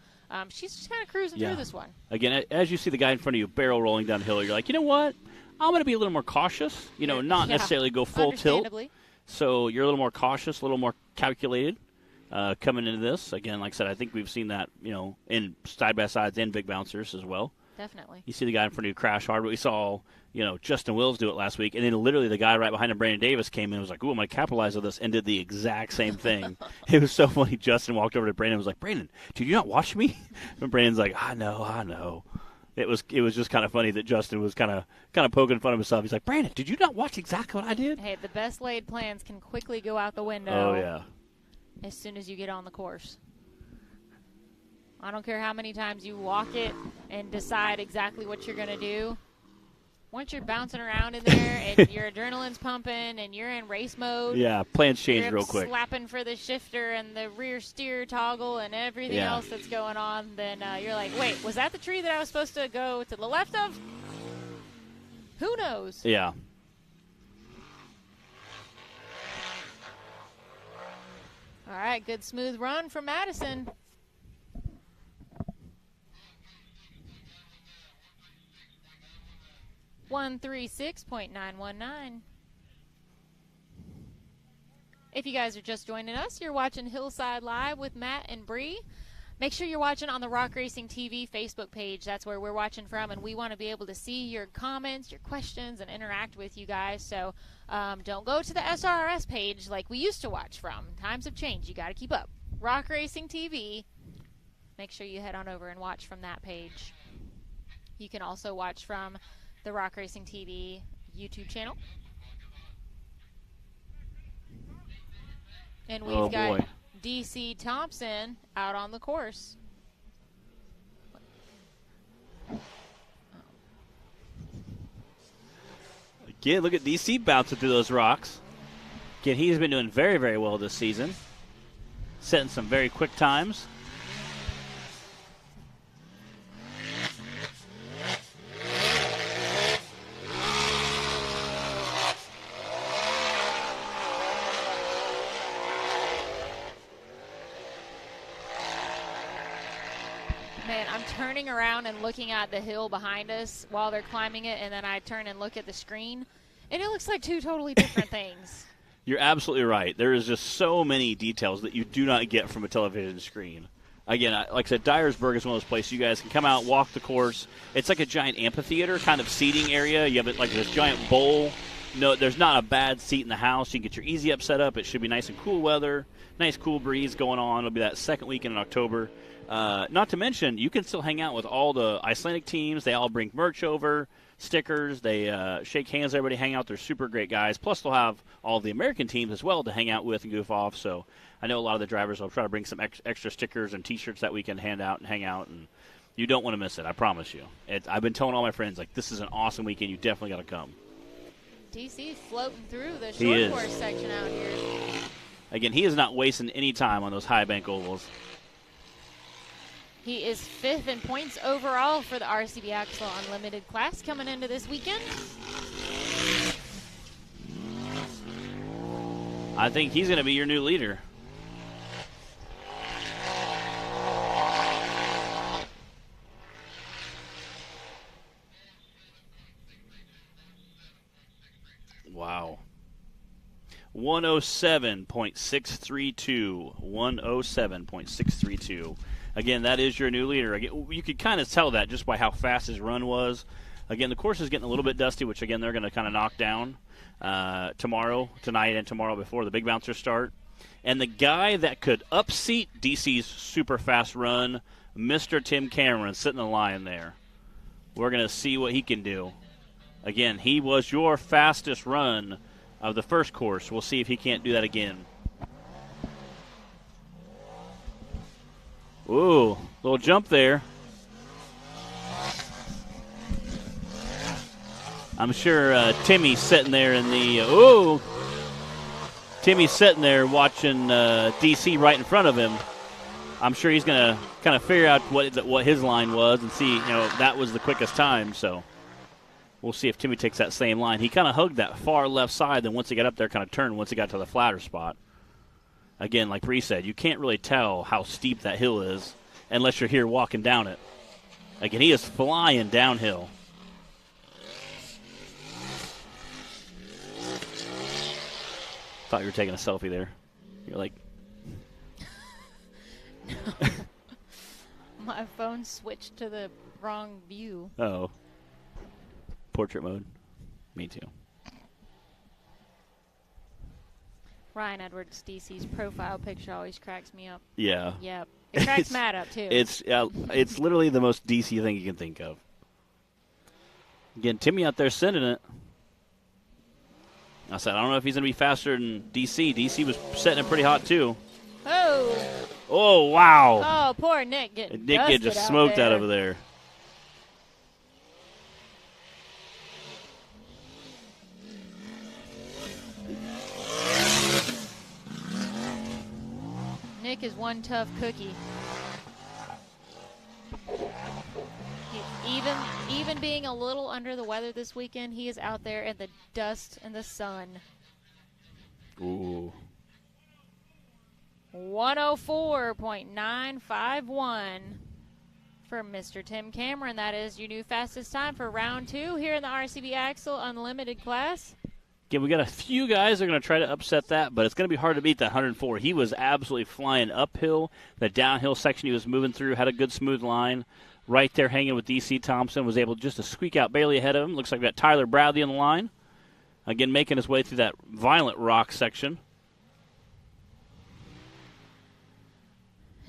she's just kind of cruising through this one. Again, as you see the guy in front of you barrel rolling downhill, you're like, you know what? I'm going to be a little more cautious. Not necessarily go full tilt. So you're a little more cautious, a little more calculated. Coming into this, again, like I said, I think we've seen that, in side-by-sides and big bouncers as well. Definitely. You see the guy in front of you crash hard, but we saw, Justin Wills do it last week, and then literally the guy right behind him, Brandon Davis, came in and was like, ooh, I'm going to capitalize on this, and did the exact same thing. It was so funny. Justin walked over to Brandon and was like, Brandon, did you not watch me? And Brandon's like, I know. It was just kind of funny that Justin was kind of poking fun of himself. He's like, Brandon, did you not watch exactly what I did? Hey, the best laid plans can quickly go out the window. Oh, yeah. As soon as you get on the course. I don't care how many times you walk it and decide exactly what you're going to do. Once you're bouncing around in there and your adrenaline's pumping and you're in race mode. Yeah, plans change real quick. Slapping for the shifter and the rear steer toggle and everything else that's going on, then you're like, wait, was that the tree that I was supposed to go to the left of? Who knows? Yeah. All right, good smooth run from Madison. 136.919. If you guys are just joining us, you're watching Hillside Live with Matt and Bree. Make sure you're watching on the Rock Racing TV Facebook page. That's where we're watching from, and we want to be able to see your comments, your questions, and interact with you guys. So don't go to the SRRS page like we used to watch from. Times have changed. You got to keep up. Rock Racing TV. Make sure you head on over and watch from that page. You can also watch from the Rock Racing TV YouTube channel. And we've got DC Thompson out on the course. Again, look at DC bouncing through those rocks. Again, he's been doing very, very well this season. Setting some very quick times. Man, I'm turning around and looking at the hill behind us while they're climbing it, and then I turn and look at the screen, and it looks like two totally different things. You're absolutely right. There is just so many details that you do not get from a television screen. Again, like I said, Dyersburg is one of those places you guys can come out, walk the course. It's like a giant amphitheater kind of seating area. You have it like this giant bowl. No, there's not a bad seat in the house. You can get your easy up set up. It should be nice and cool weather, nice cool breeze going on. It'll be that second weekend in October. Not to mention, you can still hang out with all the Icelandic teams. They all bring merch over, stickers. They shake hands, everybody hang out. They're super great guys. Plus, they'll have all the American teams as well to hang out with and goof off. So I know a lot of the drivers will try to bring some extra stickers and T-shirts that we can hand out and hang out. And you don't want to miss it, I promise you. I've been telling all my friends, like, this is an awesome weekend. You definitely got to come. DC's floating through the short course section out here. Again, he is not wasting any time on those high bank ovals. He is 5th in points overall for the RCB Axle Unlimited class coming into this weekend. I think he's going to be your new leader. Wow. 107.632. 107.632. Again, that is your new leader. Again, you could kind of tell that just by how fast his run was. Again, the course is getting a little bit dusty, which, again, they're going to kind of knock down tonight and tomorrow before the big bouncers start. And the guy that could upseat DC's super fast run, Mr. Tim Cameron, sitting in the line there. We're going to see what he can do. Again, he was your fastest run of the first course. We'll see if he can't do that again. Ooh, little jump there. I'm sure Timmy's sitting there in the Timmy's sitting there watching DC right in front of him. I'm sure he's going to kind of figure out what his line was and see, that was the quickest time. So we'll see if Timmy takes that same line. He kind of hugged that far left side, then once he got up there, kind of turned once he got to the flatter spot. Again, like Bree said, you can't really tell how steep that hill is unless you're here walking down it. Again, he is flying downhill. Thought you were taking a selfie there. You're like... No. My phone switched to the wrong view. Oh. Portrait mode. Me too. Ryan Edwards, DC's profile picture always cracks me up. Yeah. Yep. It cracks Matt up, too. It's literally the most DC thing you can think of. Again, Timmy out there sending it. I said, I don't know if he's going to be faster than DC. DC was setting it pretty hot, too. Oh. Oh, wow. Oh, poor Nick getting just smoked out over there. Nick is one tough cookie. Even being a little under the weather this weekend, he is out there in the dust and the sun. Ooh. 104.951. For Mr. Tim Cameron, that is your new fastest time for round 2 here in the RCB Axle Unlimited class. Again, we got a few guys that are going to try to upset that, but it's going to be hard to beat that 104. He was absolutely flying uphill. The downhill section he was moving through had a good smooth line. Right there hanging with D.C. Thompson, was able just to squeak out barely ahead of him. Looks like we got Tyler Bradley on the line. Again, making his way through that violent rock section.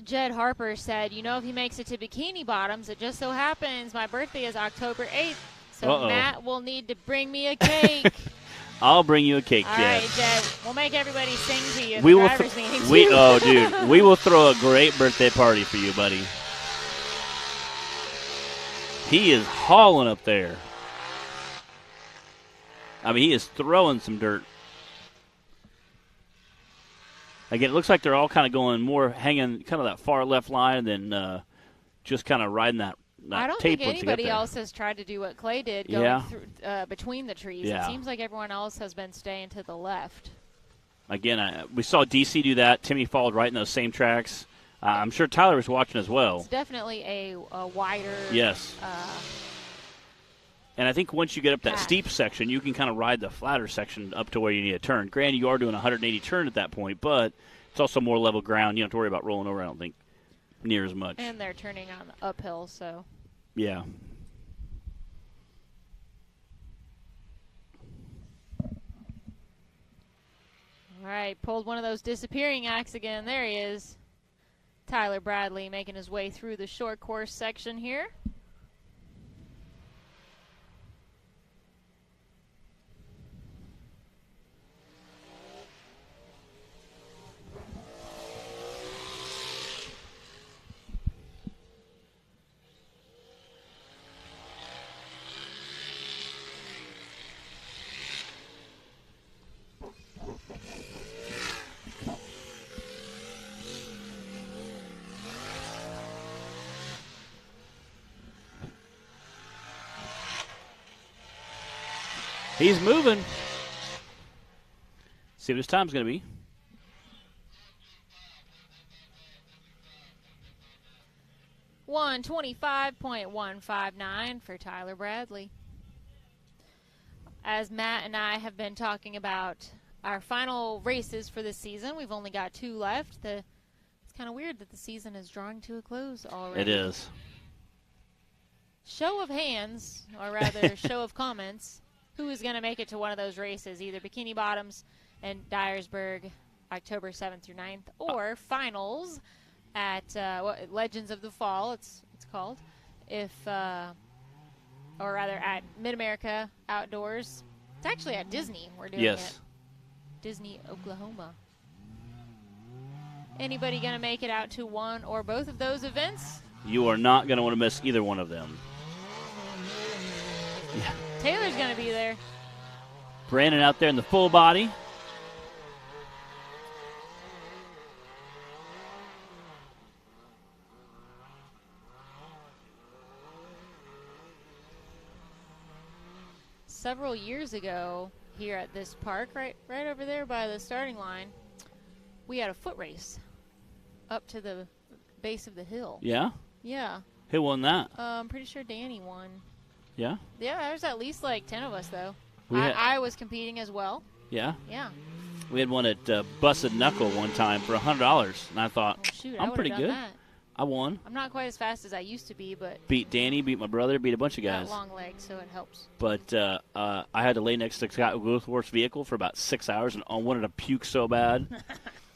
Jed Harper said, if he makes it to Bikini Bottoms, it just so happens my birthday is October 8th, so Matt will need to bring me a cake. I'll bring you a cake, Jed. All right, Jed. We'll make everybody sing to you at the driver's meeting. Dude, we will throw a great birthday party for you, buddy. He is hauling up there. I mean, he is throwing some dirt. Again, it looks like they're all kind of going more hanging kind of that far left line and then just kind of riding that I don't tape think anybody else has tried to do what Clay did going through, between the trees. Yeah. It seems like everyone else has been staying to the left. Again, we saw DC do that. Timmy followed right in those same tracks. I'm sure Tyler was watching as well. It's definitely a wider. Yes. And I think once you get up that steep section, you can kind of ride the flatter section up to where you need to turn. Granted, you are doing a 180 turn at that point, but it's also more level ground. You don't have to worry about rolling over, I don't think, near as much. And they're turning on the uphill, so. Yeah. All right, pulled one of those disappearing acts again. There he is. Tyler Bradley making his way through the short course section here. He's moving. See what his time's going to be. $1:25.159 for Tyler Bradley. As Matt and I have been talking about our final races for this season, we've only got 2 left. It's kind of weird that the season is drawing to a close already. It is. Show of hands, or rather show of comments. Who is going to make it to one of those races, either Bikini Bottoms and Dyersburg, October 7th through 9th, or finals at Legends of the Fall, it's called, or rather at Mid-America Outdoors. It's actually at Disney. We're doing it. Disney, Oklahoma. Anybody going to make it out to one or both of those events? You are not going to want to miss either one of them. Yeah. Taylor's going to be there. Brandon out there in the full body. Several years ago here at this park, right over there by the starting line, we had a foot race up to the base of the hill. Yeah? Yeah. Who won that? I'm pretty sure Danny won. Yeah? Yeah, there's at least like 10 of us, though. I was competing as well. Yeah? Yeah. We had one at Busted Knuckle one time for $100, and I thought, I'm pretty good. That. I won. I'm not quite as fast as I used to be, but... Beat Danny, beat my brother, beat a bunch of guys. Got long legs, so it helps. But I had to lay next to Scott Goldthorpe's vehicle for about 6 hours, and I wanted to puke so bad.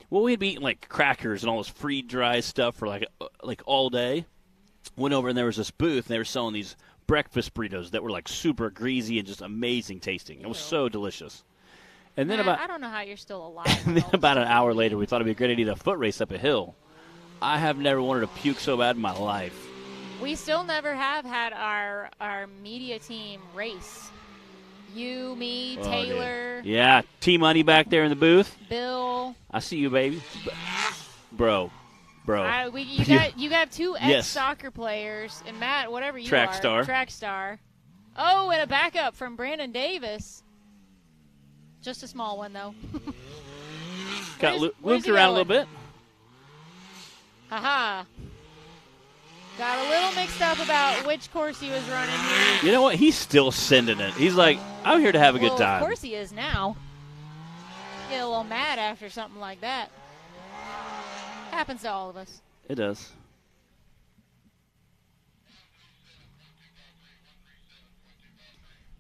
Well, we had been eating, like, crackers and all this free-dry stuff for, like all day. Went over, and there was this booth, and they were selling these breakfast burritos that were, like, super greasy and just amazing tasting. It was so delicious. And then I don't know how you're still alive. And then about an hour later, we thought it'd be a great idea to foot race up a hill. I have never wanted to puke so bad in my life. We still never have had our media team race. You, me, Taylor. Dude. Yeah, T-Money back there in the booth. Bill. I see you, baby. Bro. You got 2 ex-soccer players, and Matt, whatever you Track are. Track star. Oh, and a backup from Brandon Davis. Just a small one, though. Got looped around a little bit. Haha. Got a little mixed up about which course he was running here. You know what? He's still sending it. He's like, I'm here to have a good time. Of course he is now. Get a little mad after something like that. Happens to all of us. It does.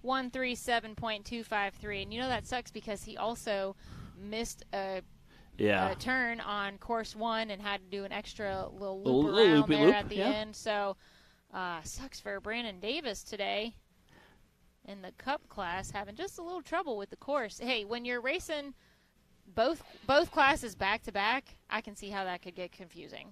.137.253, and you know that sucks because he also missed a turn on course 1 and had to do an extra little loop around there at the end. So sucks for Brandon Davis today in the Cup class, having just a little trouble with the course. Hey, when you're racing both classes back to back, I can see how that could get confusing.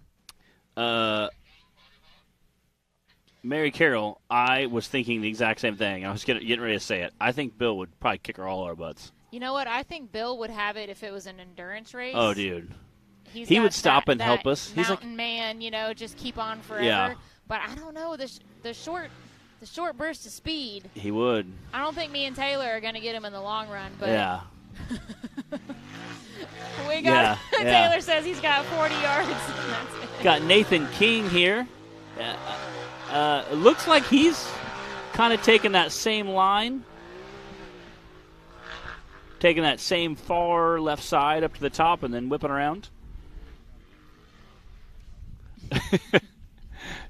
Mary Carroll, I was thinking the exact same thing. I was getting ready to say it. I think Bill would probably kick all our butts. You know what? I think Bill would have it if it was an endurance race. Oh, dude. He would stop and help us. He's mountain man, just keep on forever. Yeah. But I don't know, the short burst of speed. He would. I don't think me and Taylor are going to get him in the long run. But yeah. Taylor says he's got 40 yards. Got Nathan King here. It looks like he's kind of taking that same line. Taking that same far left side up to the top and then whipping around.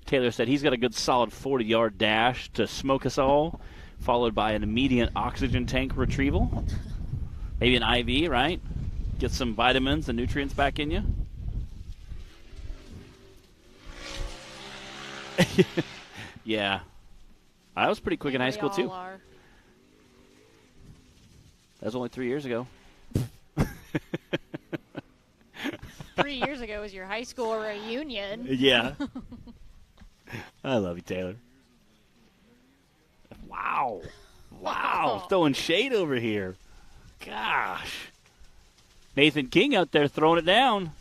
Taylor said he's got a good solid 40-yard dash to smoke us all, followed by an immediate oxygen tank retrieval. Maybe an IV, right? Get some vitamins and nutrients back in you. Yeah. I was pretty quick in high school, too. Are. That was only 3 years ago. 3 years ago was your high school reunion. Yeah. I love you, Taylor. Wow. Throwing shade over here. Gosh. Nathan King out there throwing it down.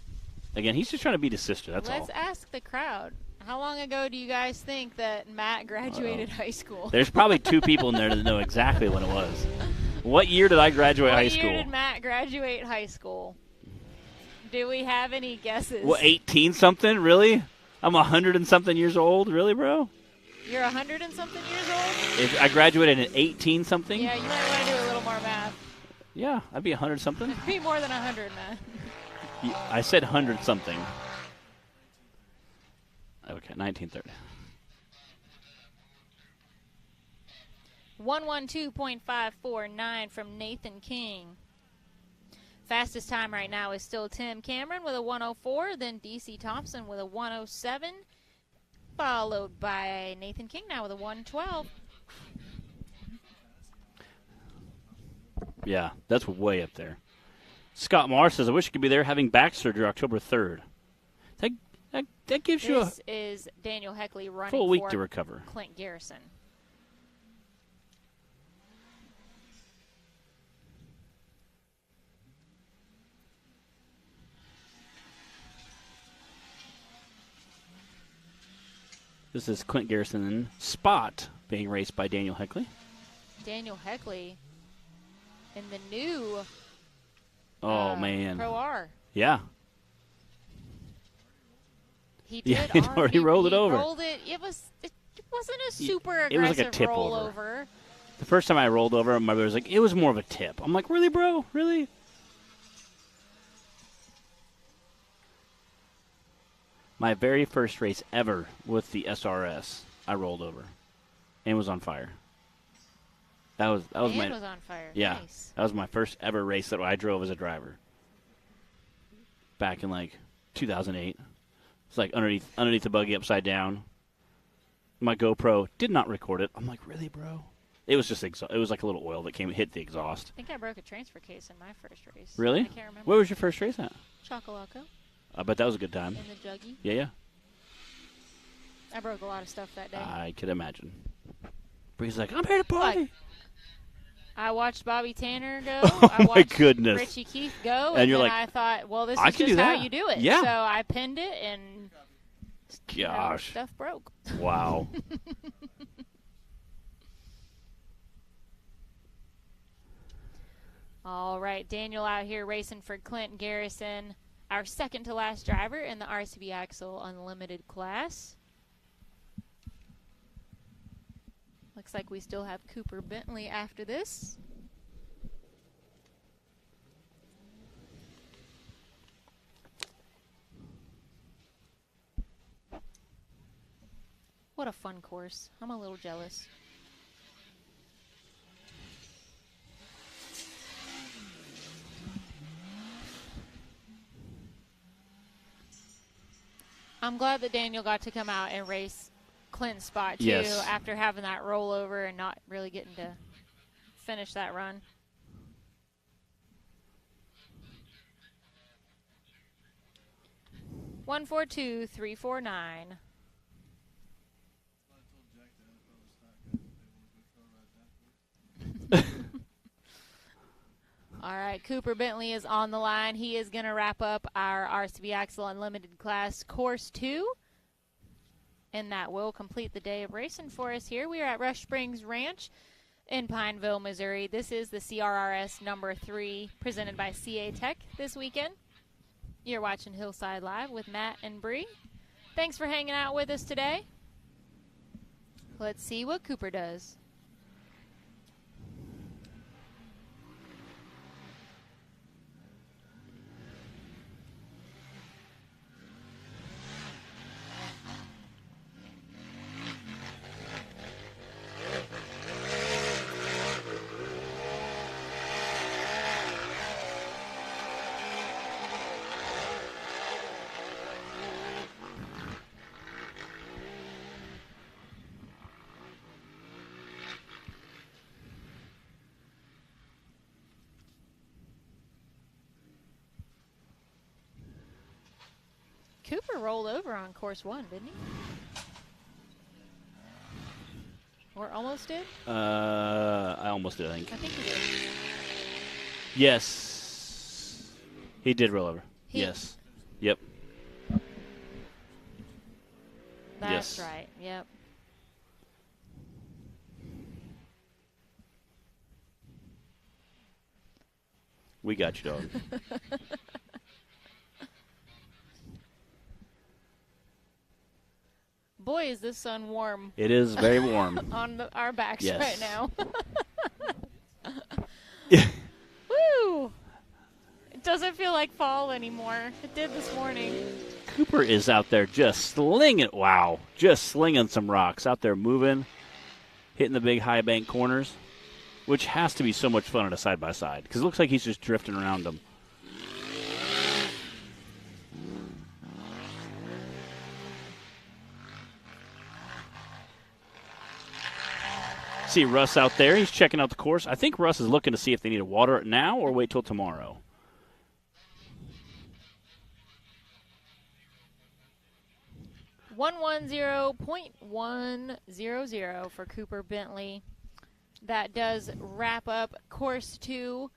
Again, he's just trying to beat his sister, that's all. Let's ask the crowd. How long ago do you guys think that Matt graduated high school? There's probably 2 people in there that know exactly when it was. What year did I graduate high school? What year did Matt graduate high school? Do we have any guesses? What, 18-something? Really? I'm 100-and-something years old? Really, bro? You're 100-and-something years old? If I graduated at 18-something? Yeah, you might want to do a little more math. Yeah, I'd be 100-something. It'd be more than 100, Matt. I said 100-something. Okay, 1930. 112.549 from Nathan King. Fastest time right now is still Tim Cameron with a 104, then DC Thompson with a 107, followed by Nathan King now with a 112. Yeah, that's way up there. Scott Marr says, I wish you could be there having back surgery October 3rd. That gives you This is Daniel Heckley running full week for to recover. Clint Garrison. This is Clint Garrison Spot being raced by Daniel Heckley. Daniel Heckley in the new man. Pro R. Yeah. He did. He already rolled it over. Rolled it. It wasn't a super it was aggressive like a tip rollover. The first time I rolled over, my brother was like, it was more of a tip. I'm like, really, bro? Really? My very first race ever with the SRS, I rolled over and was on fire. That was was on fire. Yeah. Nice. That was my first ever race that I drove as a driver. Back in like 2008. It's like underneath the buggy upside down. My GoPro did not record it. I'm like, really, bro? It was just it was like a little oil that hit the exhaust. I think I broke a transfer case in my first race. Really? I can't remember. Where was your first race at? Chocolaco. I bet that was a good time. In the Juggy. Yeah. I broke a lot of stuff that day. I could imagine. Bree's like, I'm here to party. I watched Bobby Tanner go. Oh, I watched my goodness. Richie Keith go. And you're then like, I thought, well, this I is can just do how that. you do it. Yeah. So I pinned it and gosh. stuff broke. Wow. All right, Daniel out here racing for Clint Garrison, our second to last driver in the RCB Axle Unlimited class. Looks like we still have Cooper Bentley after this. What a fun course. I'm a little jealous. I'm glad that Daniel got to come out and race Clinton's spot, too, yes, after having that rollover and not really getting to finish that run. One, 4, 2, 3, 4, 9. All right, Cooper Bentley is on the line. He is going to wrap up our RCB Axle Unlimited class Course 2. And that will complete the day of racing for us here. We are at Rush Springs Ranch in Pineville, Missouri. This is the CRRS number 3 presented by CA Tech this weekend. You're watching Hillside Live with Matt and Bree. Thanks for hanging out with us today. Let's see what Cooper does. Cooper rolled over on course 1, didn't he? Or almost did? I almost did, I think. I think he did. Yes. He did roll over. Yes. Yep. That's yes. right. Yep. We got you, dog. Boy, is this sun warm. It is very warm. On our backs yes. right now. Yeah. Woo! It doesn't feel like fall anymore. It did this morning. Cooper is out there just slinging. Wow. Just slinging some rocks. Out there moving, hitting the big high bank corners, which has to be so much fun on a side-by-side because it looks like he's just drifting around them. See Russ out there. He's checking out the course. I think Russ is looking to see if they need to water it now or wait till tomorrow. .110 for Cooper Bentley. That does wrap up course 2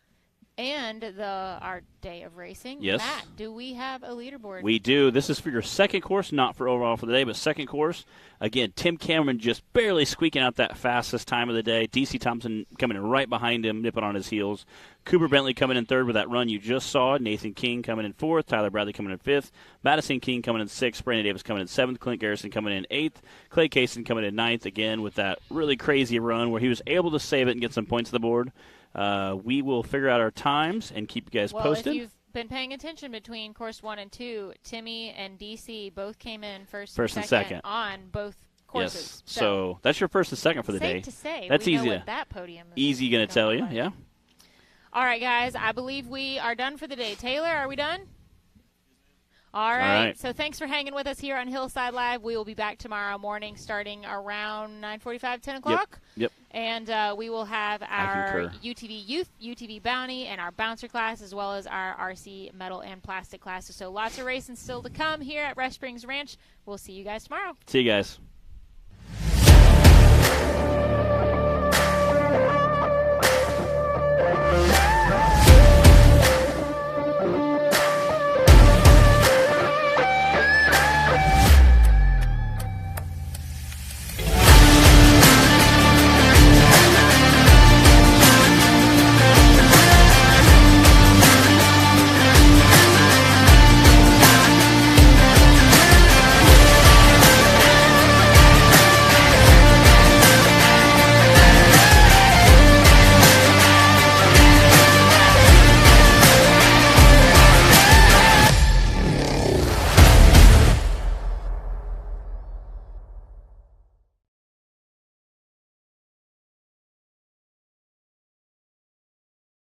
and our day of racing. Yes. Matt, do we have a leaderboard? We do. This is for your second course, not for overall for the day, but second course. Again, Tim Cameron just barely squeaking out that fastest time of the day. DC Thompson coming in right behind him, nipping on his heels. Cooper Bentley coming in third with that run you just saw. Nathan King coming in fourth. Tyler Bradley coming in fifth. Madison King coming in sixth. Brandon Davis coming in seventh. Clint Garrison coming in eighth. Clay Kaysen coming in ninth, again with that really crazy run where he was able to save it and get some points on the board. We will figure out our times and keep you guys posted. If you've been paying attention between course 1 and 2, Timmy and DC both came in first and second on both courses. Yes. So that's your first and second for the day. Safe to say. That's we easy. Know what that podium is easy going to tell you, yeah. All right, guys. I believe we are done for the day. Taylor, are we done? All right. So thanks for hanging with us here on Hillside Live. We will be back tomorrow morning starting around 9:45, 10 o'clock. Yep. And we will have our UTV Youth, UTV Bounty, and our Bouncer class, as well as our RC Metal and Plastic classes. So lots of racing still to come here at Rush Springs Ranch. We'll see you guys tomorrow. See you guys.